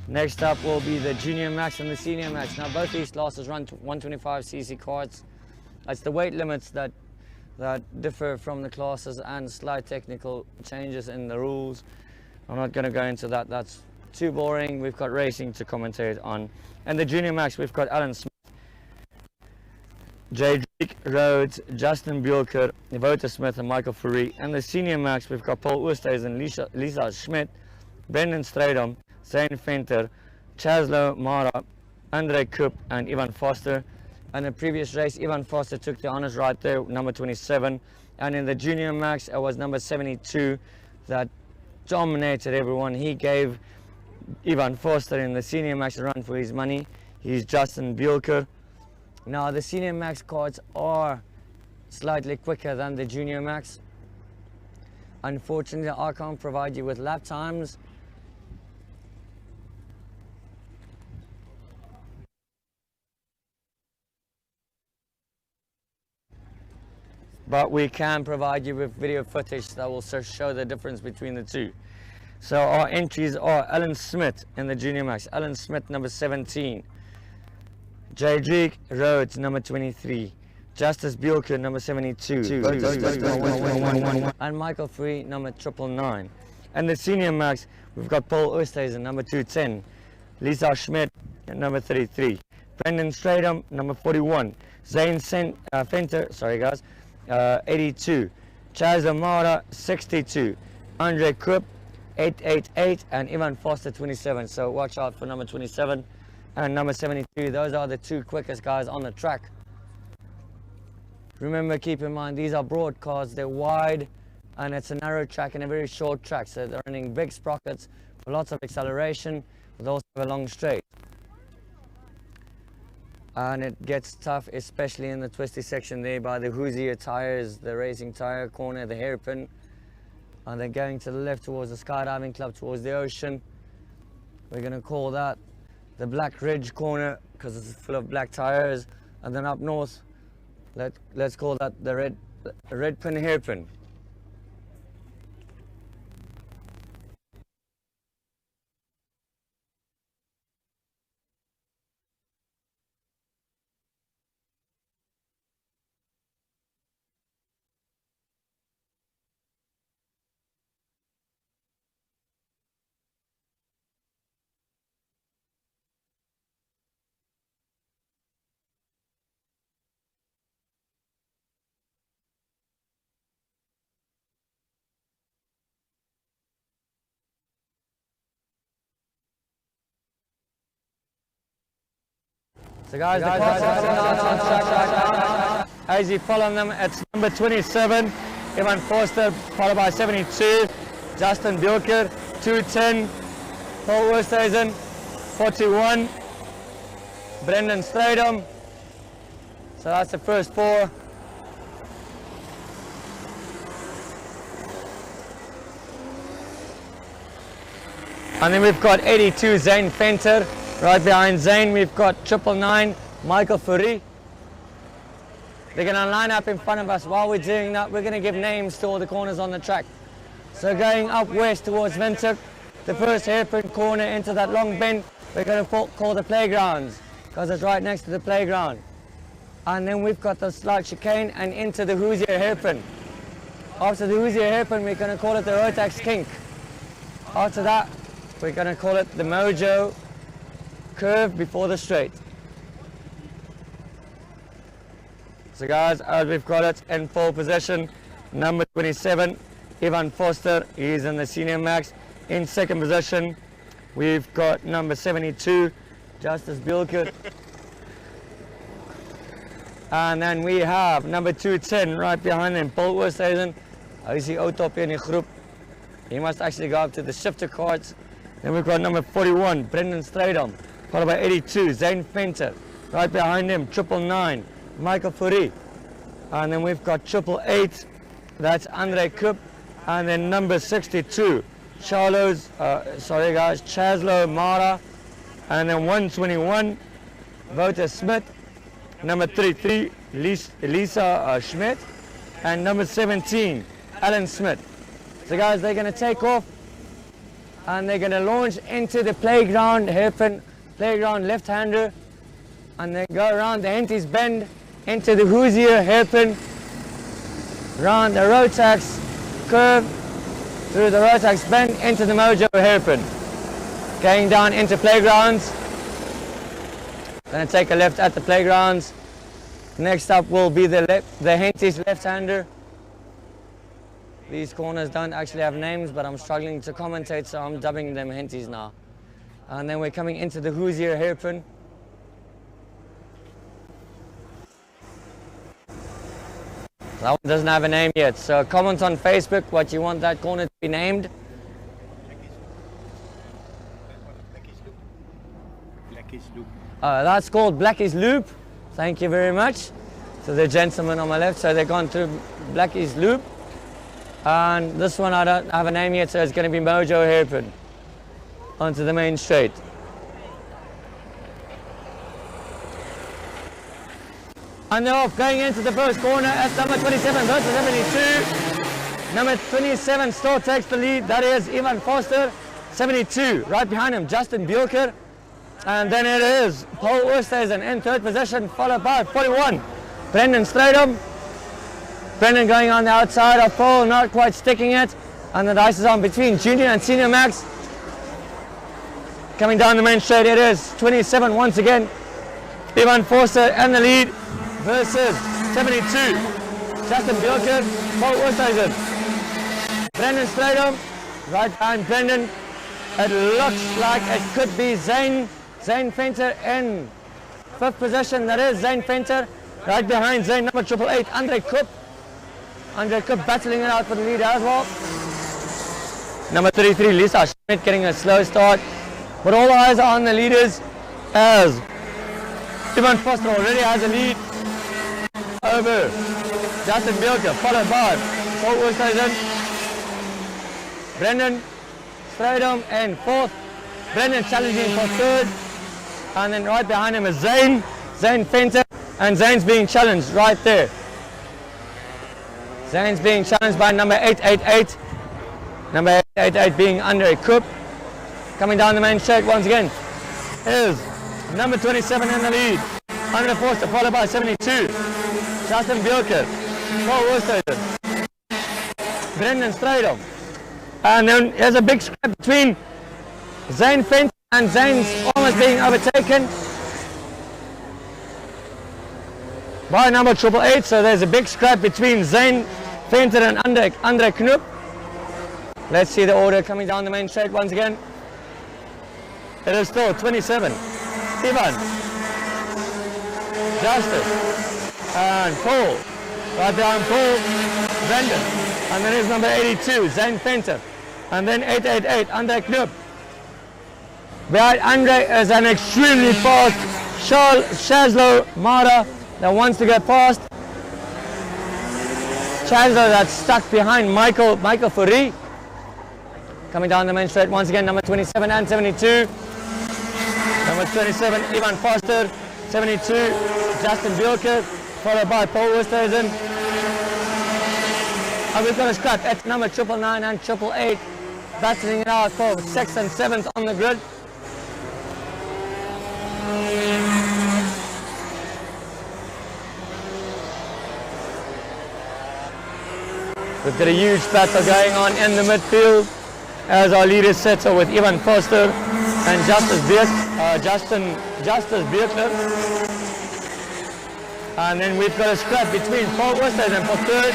Next up will be the Junior Max and the Senior Max. Now both these classes run 125cc carts. It's the weight limits that differ from the classes and slight technical changes in the rules. I'm not going to go into that, that's too boring. We've got racing to commentate on. And the Junior Max, we've got Alan Smith, Jay Drake, Rhodes, Justin Bjorker, Wouter Smith and Michael Fourie. And the Senior Max, we've got Paul Oosthuizen, Lisa Schmidt, Brendan Strydom, Zane Venter, Chaslo Mara, Andre Koop and Ivan Foster. And the previous race, Ivan Foster took the honors right there, number 27. And in the Junior Max, it was number 72 that dominated everyone. He gave Ivan Foster in the Senior Max a run for his money. He's Justin Bjorker. Now the Senior Max cards are slightly quicker than the Junior Max. Unfortunately, I can't provide you with lap times. But we can provide you with video footage that will show the difference between the two. So our entries are Alan Smith in the Junior Max. Alan Smith, number 17. Jay Drake, Rhodes, number 23. Justice Bjorker, number 72. And Michael Fourie, number 999. And the Senior Max, we've got Paul Oosthuizen, number 210. Lisa Schmidt, number 33. Brendan Strydom, number 41. Zane Venter, sorry guys, 82. Chaz Amara, 62. Andre Koop, 888. And Ivan Foster, 27. So watch out for number 27 and number 72. Those are the two quickest guys on the track. Remember, keep in mind, these are broad cars, they're wide, and it's a narrow track and a very short track, so they're running big sprockets for lots of acceleration, but also a long straight. And it gets tough, especially in the twisty section there by the Hoosier tires, the racing tire corner, the hairpin. And they're going to the left towards the skydiving club, towards the ocean. We're going to call that the Black Ridge corner because it's full of black tires. And then up north, let's call that the red pin hairpin. So guys, the cars on track. As you follow them, it's number 27, Ivan Foster, followed by 72, Justin Bjorker, 210, Paul Oosthuizen, 41, Brendan Strydom. So that's the first four. And then we've got 82, Zane Venter. Right behind Zane, we've got 999, Michael Fourie. They're going to line up in front of us. While we're doing that, we're going to give names to all the corners on the track. So going up west towards Windhoek, the first hairpin corner into that long bend, we're going to call the playgrounds, because it's right next to the playground. And then we've got the slight chicane and into the Hoosier hairpin. After the Hoosier hairpin, we're going to call it the Rotax kink. After that, we're going to call it the Mojo curve before the straight. So guys, as we've got it in pole position, number 27, Ivan Foster, he's in the senior max. In second position, we've got number 72, Justice Bielke. And then we have number 210 right behind him, Paul Oosthuizen. Hy is die ou top in die groep. He must actually go up to the shifter cards. Then we've got number 41, Brendan Strydom, followed by 82, Zane Venter. Right behind him, 999, Michael Fourie. And then we've got 888, that's Andre Koop. And then number 62, Chaslo Mara. And then 121, Wouter Smit. Number 33, Lisa Schmidt. And number 17, Alan Smith. So guys, they're going to take off and they're going to launch into the playground hairpin, playground left-hander, and then go around the Henties Bend into the Hoosier hairpin, around the Rotax curve, through the Rotax Bend into the Mojo hairpin. Going down into playgrounds. Going to take a left at the playgrounds. Next up will be the Henties left-hander. These corners don't actually have names, but I'm struggling to commentate, so I'm dubbing them Henties now. And then we're coming into the Hoosier hairpin. That one doesn't have a name yet, so comment on Facebook what you want that corner to be named. Blackie's Loop. That's called Blackie's Loop. Thank you very much to the gentleman on my left. So they've gone through Blackie's Loop. And this one I don't have a name yet, so it's going to be Mojo hairpin onto the main straight. And they're off, going into the first corner at number 27 versus 72. Number 27 still takes the lead. That is Ivan Foster. 72, right behind him, Justin Bielke. And then it is Paul Oosthuizen in third position, followed by 41, Brendan Strydom. Brendan going on the outside of Paul, not quite sticking it. And the dice is on between Junior and Senior Max. Coming down the main straight, it is 27 once again. Ivan Foster in the lead versus 72. Justin Bielke, Paul Oosthuizen. Brendan Strydom, right behind Brendan. It looks like it could be Zane Venter in fifth position. That is Zane Venter. Right behind Zane, number 888, Andre Koop. Andre Koop battling it out for the lead as well. Number 33, Lisa Schmidt getting a slow start. But all eyes are on the leaders as Ivan Foster already has a lead over Justin Bielke, followed by Paul Oosthuizen. Brendan Strydom in fourth. Brendan challenging for third. And then right behind him is Zane Venter. And Zane's being challenged right there. Zane's being challenged by number 888. Number 888 being Andre Koop. Coming down the main straight once again is number 27 in the lead. Andre Foster, followed by 72. Justin Bielke, Paul Oosthuizen, Brendan Strydom. And then there's a big scrap between Zane Venter and Zane's almost being overtaken by number 888. So there's a big scrap between Zane Venter and Andre Knoop. Let's see the order coming down the main straight once again. It is still 27, Ivan, Justice, and Paul. Right behind Paul, Brendan. And then is number 82, Zane Venter. And then 888, Andre Knoop. Behind Andre is an extremely fast Chaslo Mara that wants to get past. Chaslo that's stuck behind Michael Fourie. Coming down the main straight once again, number 27 and 72. Number 27, Ivan Foster. 72, Justin Bielke, followed by Paul Oosthuizen. And we've got a scrap at number 999 and 888, battling it out for 6th and 7th on the grid. We've got a huge battle going on in the midfield as our leaders settle with Ivan Foster and Justus Bierkler. And then we've got a scrap between Paul Oosthuizen for third.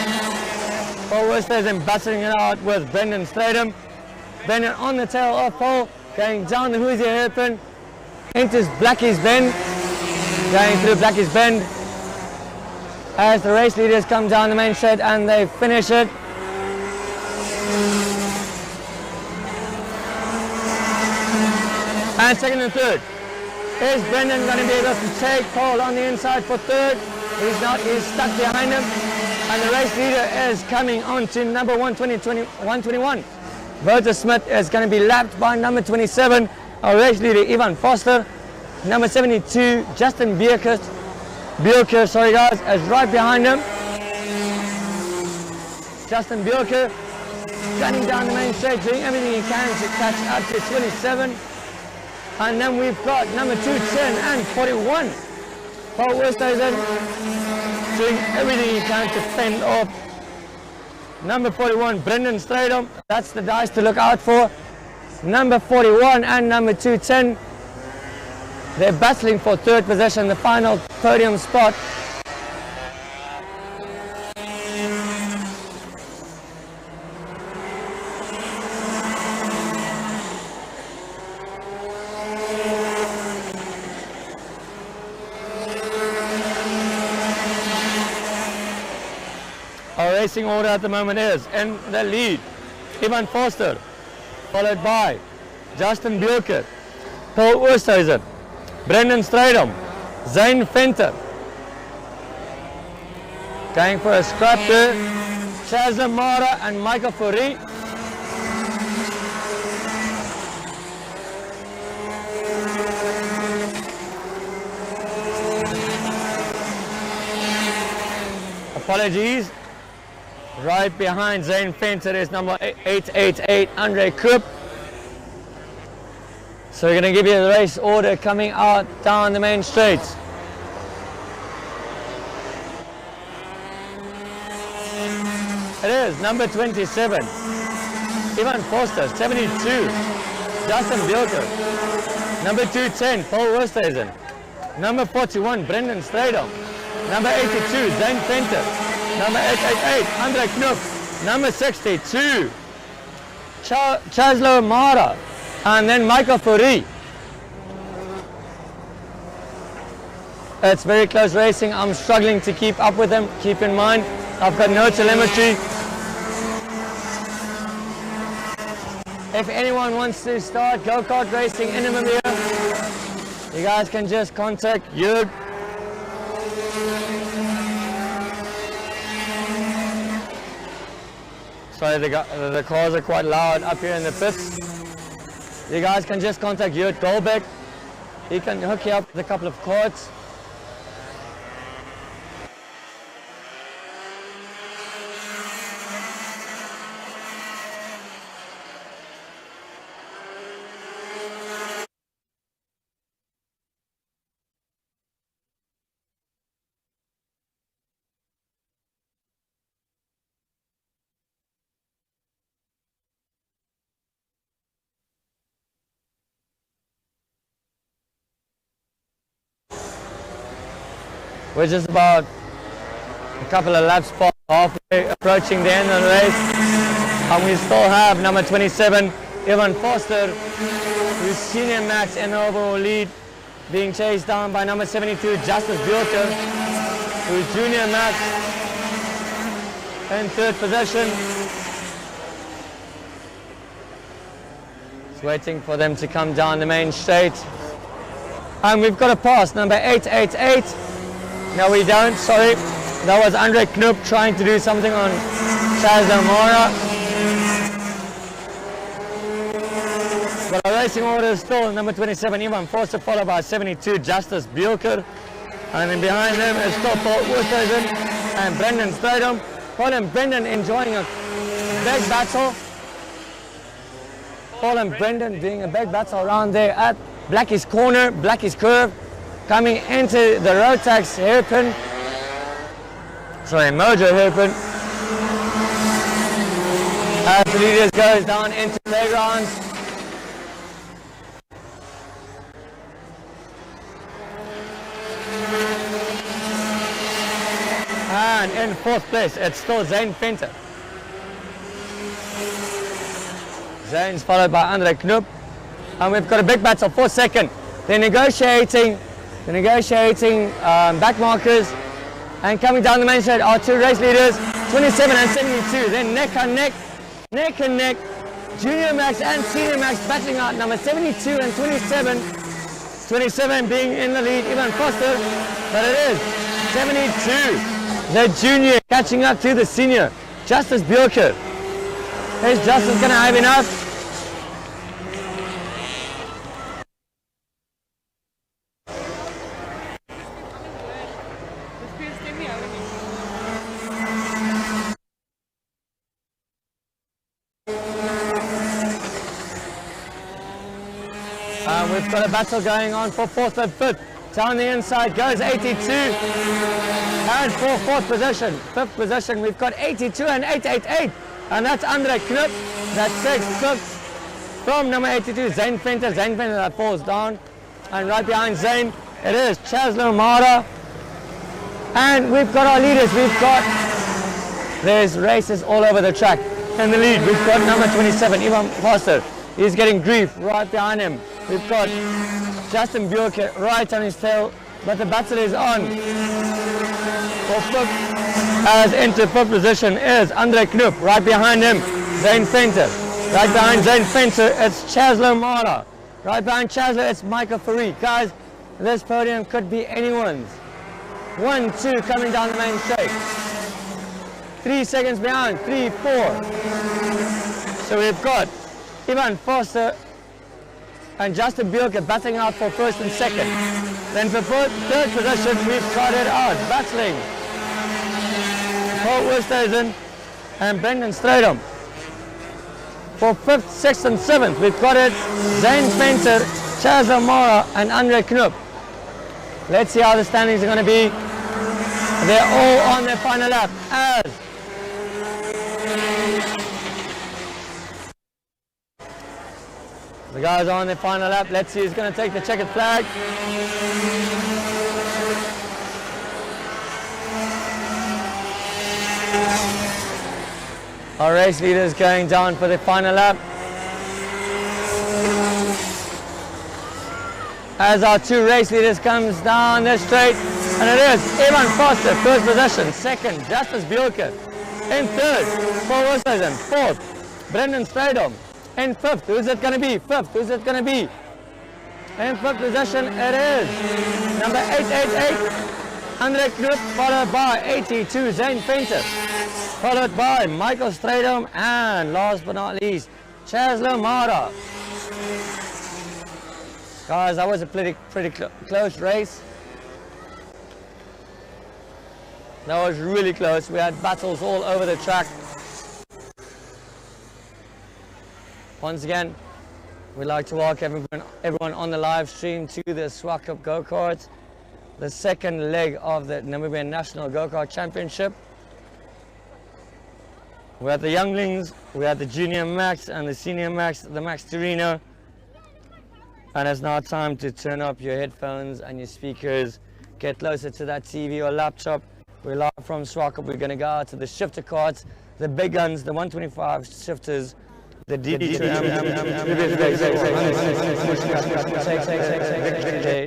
Paul Oosthuizen battling it out with Brendan Stratham. Brendan on the tail of Paul, going down the Hoosier hairpin, enters Blackie's Bend, going through Blackie's Bend as the race leaders come down the main straight and they finish it. And second and third. Is Brendan going to be able to take Paul on the inside for third? He's not, he's stuck behind him. And the race leader is coming on to number 121. Wouter Smith is going to be lapped by number 27, our race leader Ivan Foster. Number 72, Justin Bierker, sorry guys, is right behind him. Justin Bierker gunning down the main straight, doing everything he can to catch up to 27. And then we've got number 2, 10 and 41. Paul Oosthuizen doing everything he can to fend off number 41, Brendan Stratham. That's the dice to look out for. Number 41 and number 210. They're battling for third position, the final podium spot. Our racing order at the moment is in the lead, Ivan Foster, followed by Justin Bierker, Paul Oosthuizen, Brendan Stratham, Zane Venter. Going for a scrap there, Chazza Mara and Michael Fourie. Apologies. Right behind Zane Venter is number 888, Andre Krupp. So we're going to give you the race order coming out down the main straights. It is number 27, Ivan Foster, 72, Justin Bierker. Number 210, Paul Oosthuizen. Number 41, Brendan Stratham. Number 82, Zane Venter. Number 888, Andre Knupp. Number 62, Chazlo Mara. And then Michael Fourie. It's very close racing. I'm struggling to keep up with them. Keep in mind, I've got no telemetry. If anyone wants to start go-kart racing in Namibia, you guys can just contact Jurg. Sorry, the cars are quite loud up here in the pits. You guys can just contact Jurg Goldbeck. He can hook you up with a couple of carts. We're just about a couple of laps past, halfway approaching the end of the race, and we still have number 27, Ivan Foster, who's senior max in the overall lead, being chased down by number 72, Justus Bierker, who's junior max in third position. Just waiting for them to come down the main straight. And we've got a pass, number 888. No, we don't, sorry. That was Andre Knupp trying to do something on Chazza Mara. But our racing order is still number 27, Ivan Foster, followed by 72, Justus Bierker. And then behind them is still Paul Oosthuizen and Brendan Stratham. Paul and Brendan enjoying a big battle. Paul and Brendan doing a big battle around there at Blackie's corner, Blackie's curve. Coming into the Rotax hairpin, sorry, Mojo hairpin. As the leaders goes down into playgrounds. And in fourth place, it's still Zane Venter. Zane's followed by Andre Knoop. And we've got a big battle for second. They're negotiating back markers. And coming down the main straight are two race leaders, 27 and 72. Then neck and neck, Junior Max and Senior Max battling out number 72 and 27. 27 being in the lead, even faster, but it is 72. The junior catching up to the senior, Justice Bjorker. Is Justice going to have enough? We've got a battle going on for fourth and fifth. Down the inside goes 82. And for fourth position, fifth position, we've got 82 and 888. And that's Andre Knoop. That takes fifth from number 82, Zane Venter. Zane Venter that falls down. And right behind Zane, it is Chaslo Mara. And we've got our leaders. There's races all over the track. In the lead, we've got number 27, Ivan Foster. He's getting grief right behind him. We've got Justin Bjorker right on his tail, but the battle is on. For fifth, as into fifth position is Andre Knoop. Right behind him, Zane Venter. Right behind Zane Venter, it's Chaslo Mara. Right behind Chaslo, it's Michael Farid. Guys, this podium could be anyone's. 1, 2 coming down the main straight. 3 seconds behind, 3, 4. So we've got Ivan Foster and Justin Bjorker battling out for first and second. Then for third position, we've got it out, battling Paul Westhuizen and Brendan Stradom. For fifth, sixth and seventh, we've got it Zane Venter, Chaslo Mara and Andre Knoop. Let's see how the standings are going to be. They're all on their final lap as the guys are on their final lap. Let's see who's going to take the checkered flag. Our race leaders going down for the final lap. As our two race leaders comes down this straight, and it is Ivan Foster, first position. Second, Justice Bjorker. In third, Paul Westhuizen. Fourth, Brendan Stradom. In fifth, who's it going to be? Fifth, who's it going to be? In fifth position, it is number 888, Andre Knoop, followed by 82, Zane Venter, followed by Michael Stradom, and last but not least, Chaslo Mara. Guys, that was a pretty close race. That was really close. We had battles all over the track. Once again, we'd like to welcome everyone on the live stream to the SWAC Cup Go-Karts, the second leg of the Namibian National Go-Kart Championship. We had the younglings, we had the Junior Max and the Senior Max, the Max Torino. And it's now time to turn up your headphones and your speakers, get closer to that TV or laptop. We're live from SWAC Cup. We're going to go out to the shifter carts, the big guns, the 125 shifters, the DD2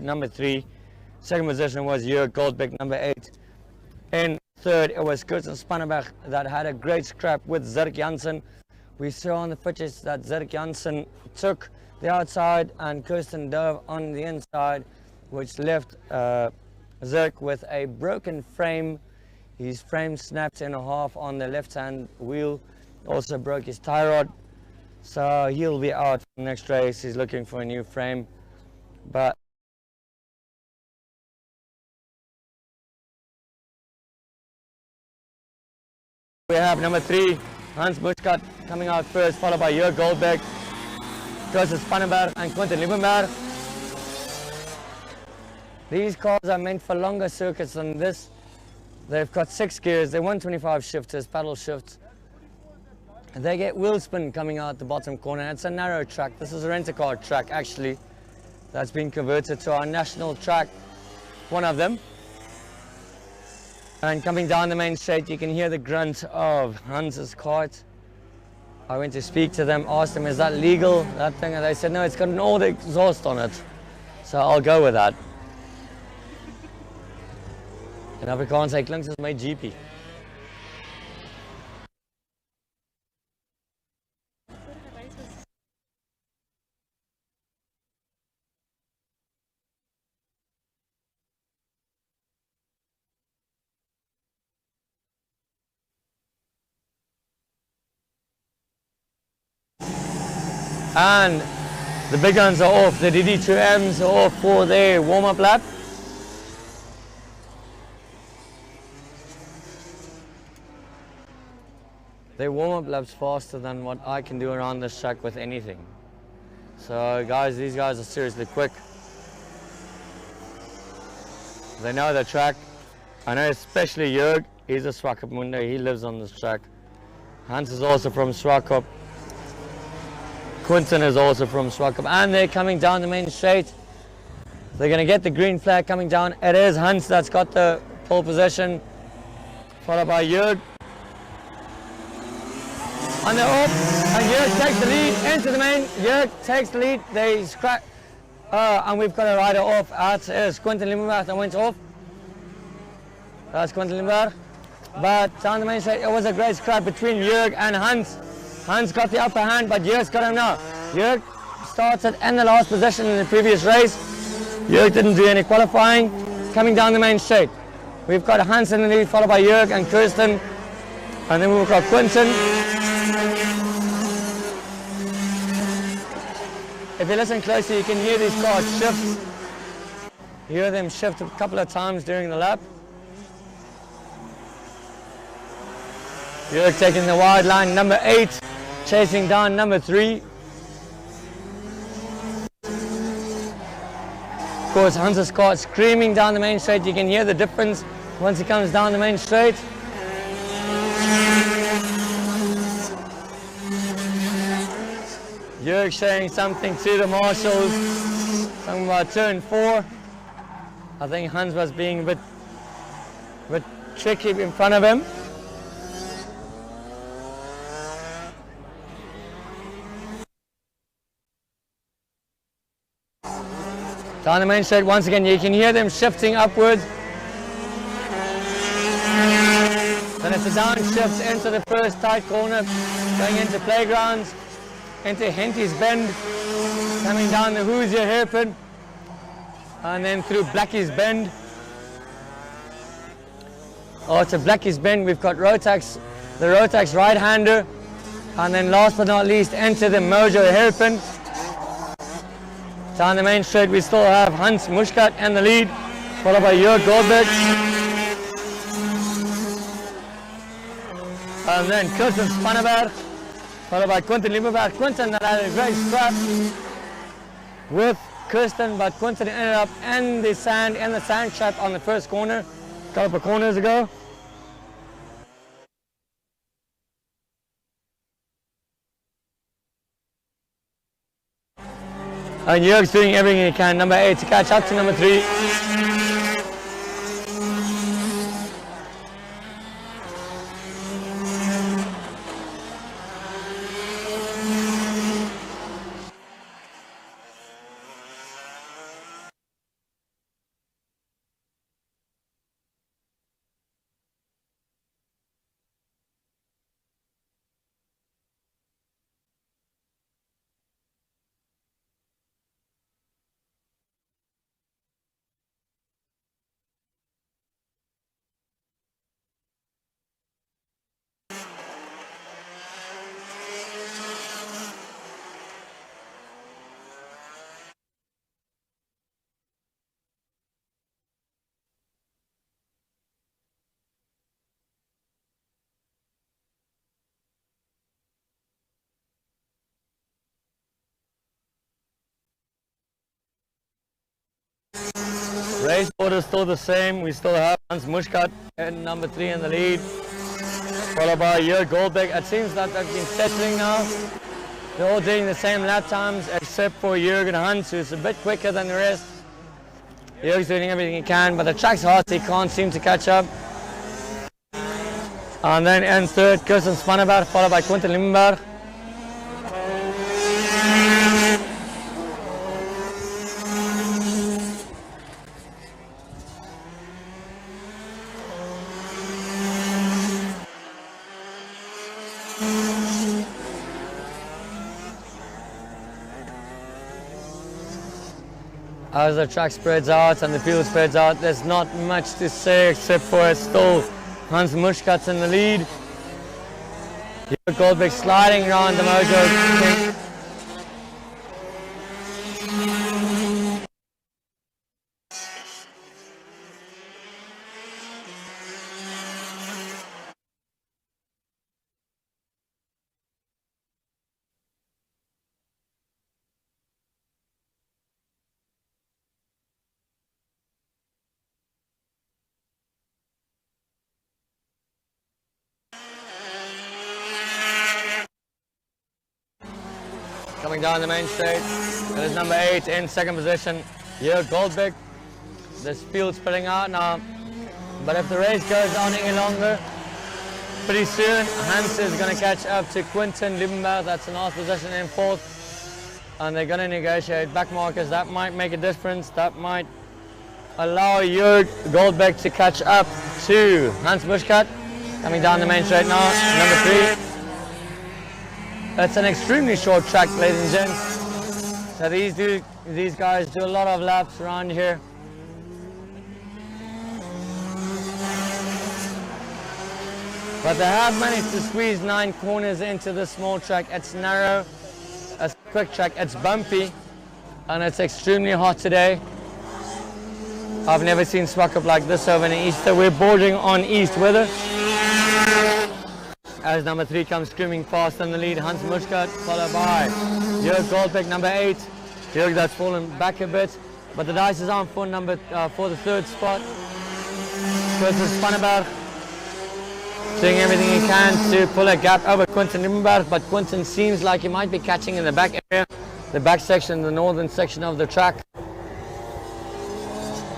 number 3. Second position was Jörg Goldbeck, number 8. In third, it was Kirsten Spannenberg that had a great scrap with Zirk Janssen. We saw on the footage that Zirk Janssen took the outside and Kirsten dove on the inside, which left Zirk with a broken frame. His frame snapped in half on the left-hand wheel, also broke his tie rod. So he'll be out for the next race. He's looking for a new frame. But we have number 3, Hans Buschkat coming out first, followed by Jörg Goldbeck, Joseph Spannenberg and Quentin Liebenberg. These cars are meant for longer circuits than this. They've got 6 gears, they're 125 shifters, paddle shifts. they get wheel spin coming out the bottom corner. It's a narrow track. This is a rent-a-car track actually that's been converted to our national track, one of them. And coming down the main straight, you can hear the grunt of Hans's cart. I went to speak to them, asked them, is that legal, that thing? And they said, no, it's got an old exhaust on it. So I'll go with that. In Afrikaans, hy klink soos my GP. And the big guns are off, the DD2Ms are off for their warm-up lap. Their warm-up lap's faster than what I can do around this track with anything. So guys, these guys are seriously quick. They know the track. I know especially Jörg, he's a Swakop Mundo, he lives on this track. Hans is also from Swakop. Quinton is also from Swakop, and they're coming down the main straight. They're going to get the green flag coming down. It is Hans that's got the pole position, followed by Jörg. And they're off, and Jörg takes the lead into the main. Jörg takes the lead. They scrap, and we've got a rider off. That is Quinton Limburg that went off. That's Quinton Limburg. But down the main straight, it was a great scrap between Jörg and Hans. Hans got the upper hand, but Jörg's got him now. Jörg started in the last position in the previous race. Jörg didn't do any qualifying. Coming down the main straight, we've got Hans in the lead, followed by Jörg and Kirsten. And then we've got Quinton. If you listen closely, you can hear these cars shift. You hear them shift a couple of times during the lap. Jörg taking the wide line, number 8, chasing down number 3. Of course, Hans's car screaming down the main straight. You can hear the difference once he comes down the main straight. Jörg saying something to the marshals, something about turn 4. I think Hans was being a bit tricky in front of him. Down the main straight once again, you can hear them shifting upwards. Then it's a downshift into the first tight corner, going into Playgrounds, into Henty's Bend, coming down the Hoosier Hairpin, and then through Blackie's Bend. After Blackie's Bend, we've got Rotax, the Rotax right-hander, and then last but not least, into the Mojo Hairpin. Down the main straight, we still have Hans Muschkat in the lead, followed by Jörg Goldberg. And then Kirsten Spanneberg, followed by Quinton Limburg. Quinton that had a great scrap with Kirsten, but Quinton ended up in the sand trap on the first corner, a couple of corners ago. And Jörg's doing everything he can, number 8, to catch up to number 3. Race order is still the same. We still have Hans Muschkat in number 3 in the lead. followed by Jörg Goldbeck. It seems that they've been settling now. They're all doing the same lap times except for Jürgen Hans, who's a bit quicker than the rest. Jörg's doing everything he can, but the track's hard, so he can't seem to catch up. And then in third, Kirsten Spanneberg, followed by Quentin Limberg. As the track spreads out and the field spreads out, there's not much to say except for it's still Hans Muschkatz in the lead. Jörg Goldbeck sliding around the mojo. Coming down the main straight, that is number 8 in second position, Jörg Goldbeck. This field spreading out now, but if the race goes on any longer, pretty soon Hans is going to catch up to Quentin Liebenberg. That's in last position in fourth, and they're going to negotiate back markers. That might make a difference. That might allow Jörg Goldbeck to catch up to Hans Muschkatz. Coming down the main straight now, number 3. It's an extremely short track, ladies and gents. So these guys do a lot of laps around here. But they have managed to squeeze 9 corners into this small track. It's narrow, it's a quick track, it's bumpy, and it's extremely hot today. I've never seen smuck up like this over in Easter. We're bordering on east weather. As number 3 comes screaming fast in the lead, Hans Muschkatz, followed by Jörg Goldbeck, number 8. Jörg that's fallen back a bit, but the dice is on for the third spot. Kirsten Spanneberg doing everything he can to pull a gap over Quentin Liebenberg, but Quentin seems like he might be catching in the back area, the back section, the northern section of the track.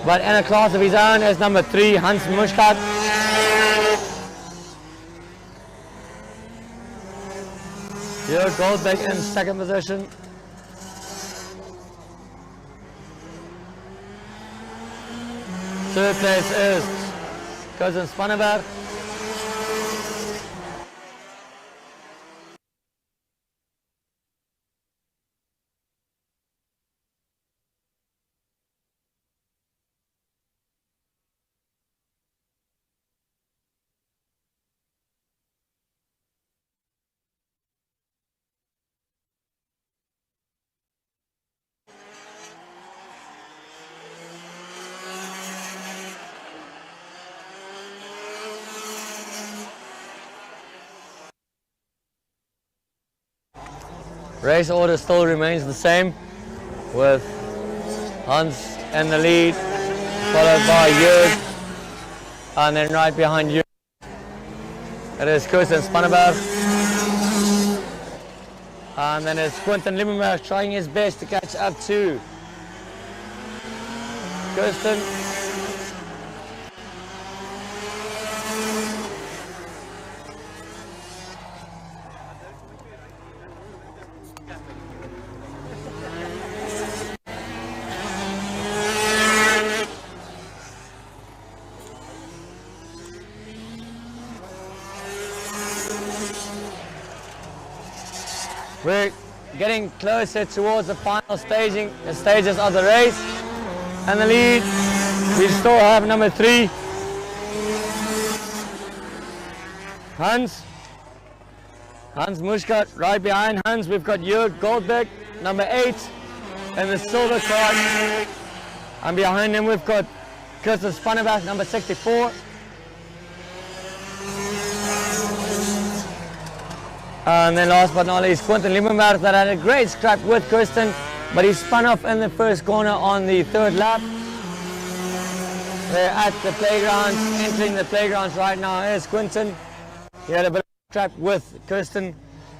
But in a class of his own is number 3, Hans Muschkatz. Jörg Goldbeck in second position. Third place is Kirsten Spanneberg. Race order still remains the same, with Hans in the lead, followed by Jörg, and then right behind Jörg it is Kirsten Spanneberg, and then it's Quentin Liebenberg trying his best to catch up to Kirsten. We're getting closer towards the final stages of the race. And the lead, we still have number 3, Hans Muschkatz. Right behind Hans, we've got Jörg Goldbeck, number 8, in the silver card. And behind him, we've got Kirsten Spanneberg, number 64. And then last but not least, Quentin Liebenberg, that had a great scrap with Kirsten, but he spun off in the first corner on the third lap. We're at the playgrounds, entering the playgrounds right now is Quentin. He had a bit of a trap with Kirsten.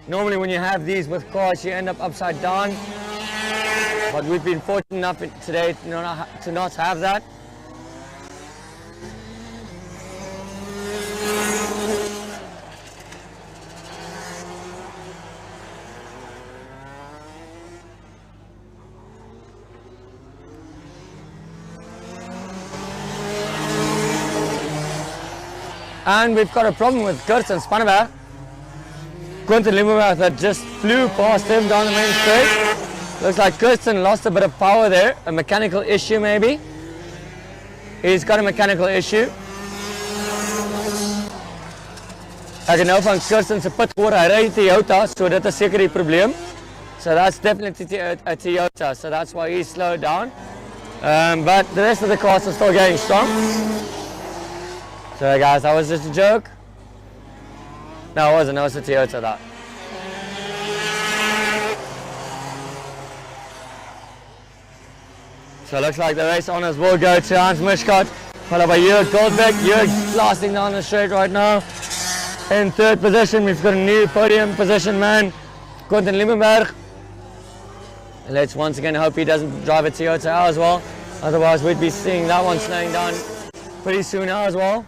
Normally when you have these with cars, you end up upside down. But we've been fortunate enough today to not have that. And we've got a problem with Kirsten Spanneberg. Quentin Limmerberg that just flew past him down the main straight. Looks like Kirsten lost a bit of power there, a mechanical issue maybe. He's got a mechanical issue. Ek het nou van Kirsten se pit gehoor, hy ry Toyota, so dit is seker die probleem. So that's definitely a Toyota, so that's why he slowed down. But the rest of the cars are still going strong. So guys, that was just a joke. No, it wasn't. It was a Toyota that. So it looks like the race honours will go to Hans Muschott, followed by Jörg Goldbeck. Jörg blasting down the straight right now. In third position, we've got a new podium position man, Quentin Limmerberg. Let's once again hope he doesn't drive a Toyota as well. Otherwise, we'd be seeing that one slowing down pretty soon as well.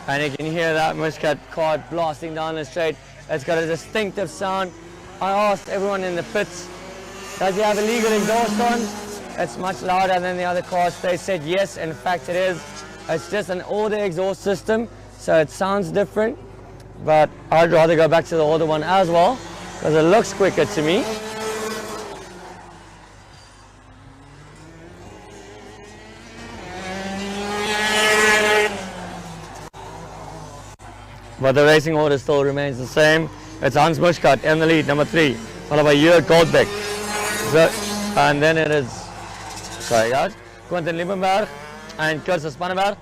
And you can hear that Muschott car blasting down the straight. It's got a distinctive sound. I asked everyone in the pits, does he have a legal exhaust on? It's much louder than the other cars. They said yes, in fact it is. It's just an older exhaust system, so it sounds different. But I'd rather go back to the older one as well, because it looks quicker to me. But the racing order still remains the same. It's Hans Muschott in the lead, number 3, followed by Jörg Goldbeck. And then it is, sorry guys, Quentin Limmerberg and Kirsten Spanneberg.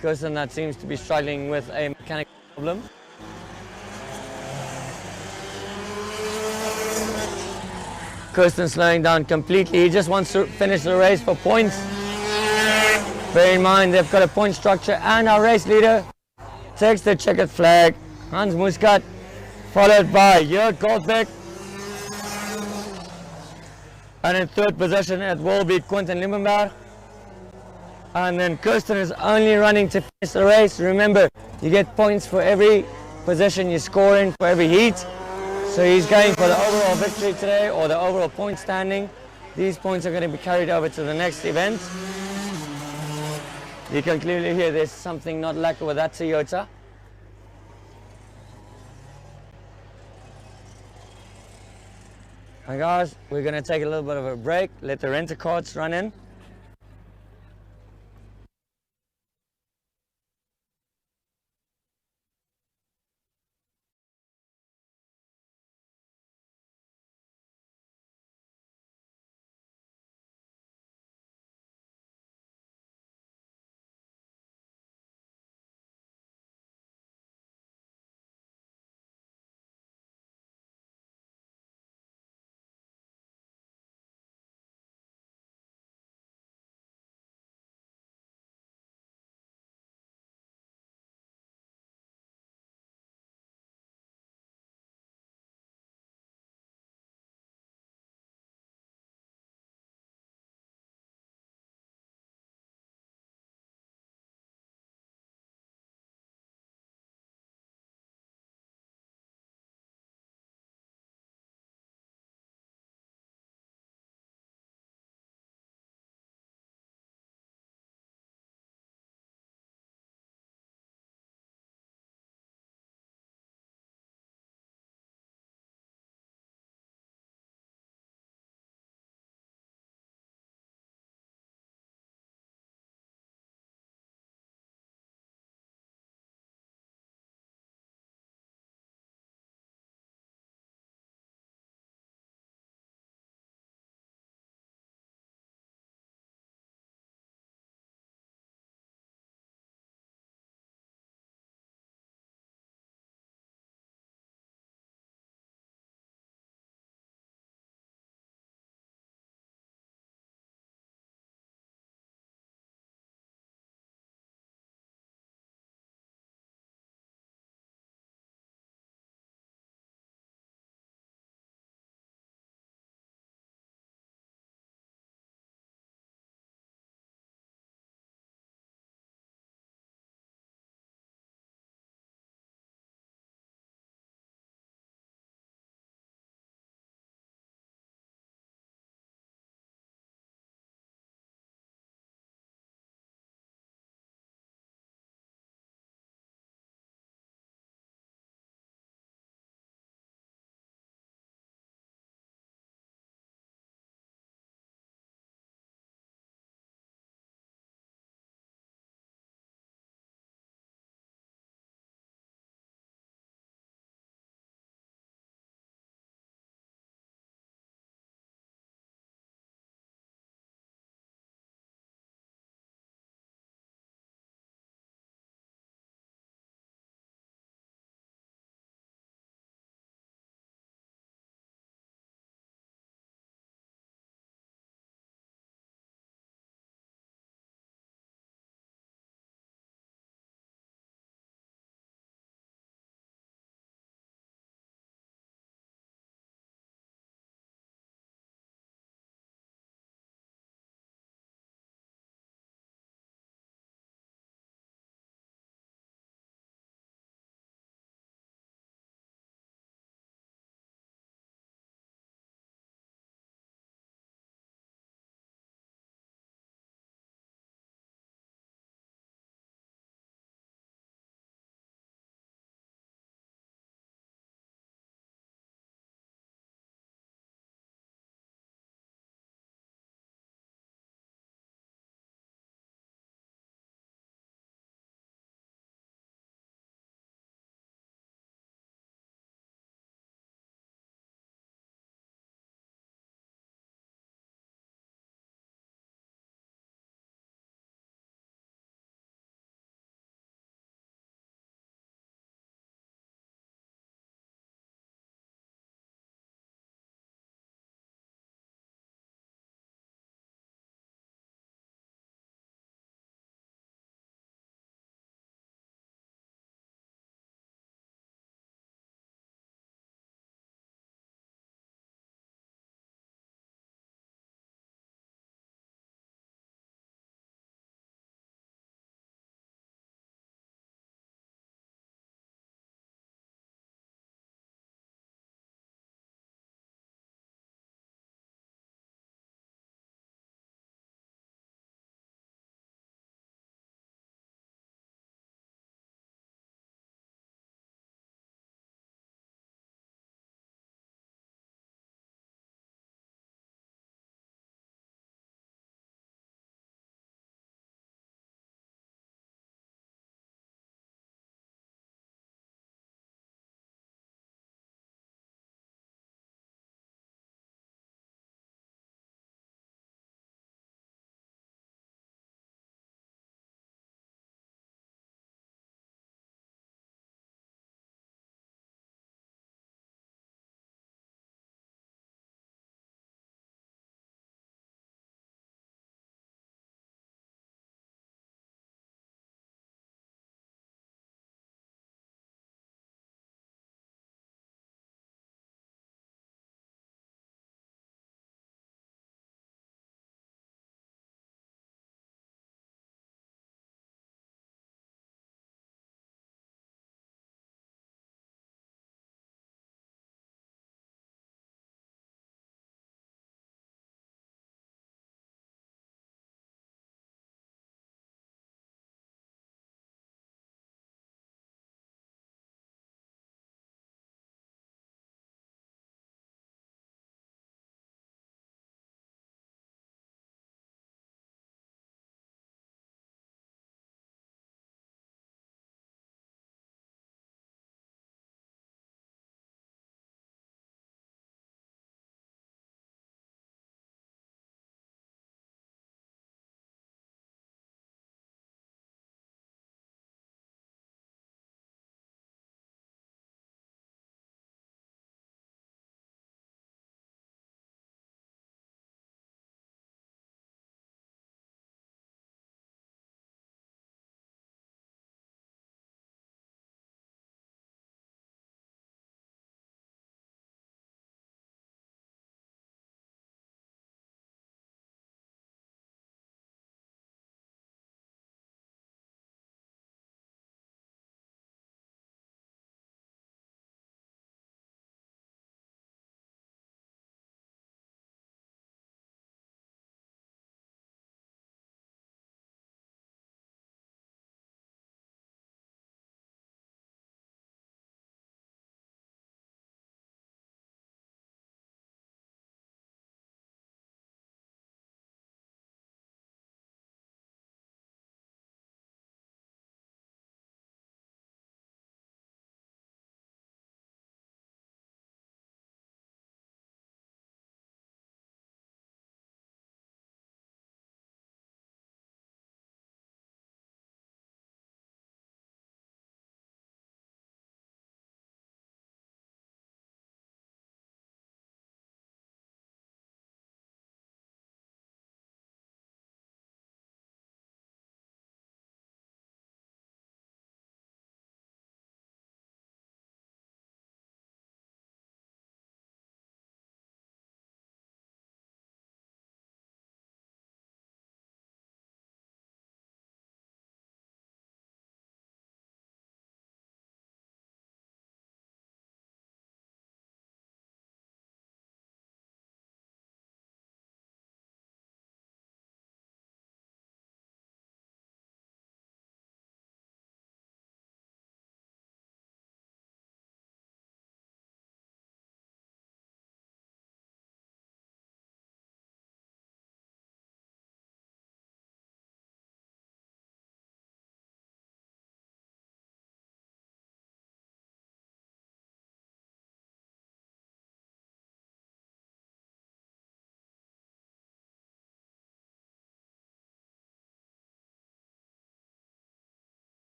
Kirsten that seems to be struggling with a mechanical problem. Kirsten slowing down completely. He just wants to finish the race for points. Bear in mind they've got a point structure, and our race leader takes the checkered flag, Hans Muschott, followed by Jörg Goldbeck. And in third position it will be Quentin Limmerberg. And then Kirsten is only running to finish the race. Remember, you get points for every position you score in, for every heat. So he's going for the overall victory today, or the overall point standing. These points are going to be carried over to the next event. You can clearly hear there's something not lacquer with that Toyota. And guys, we're going to take a little bit of a break, let the rent-a-cars run in.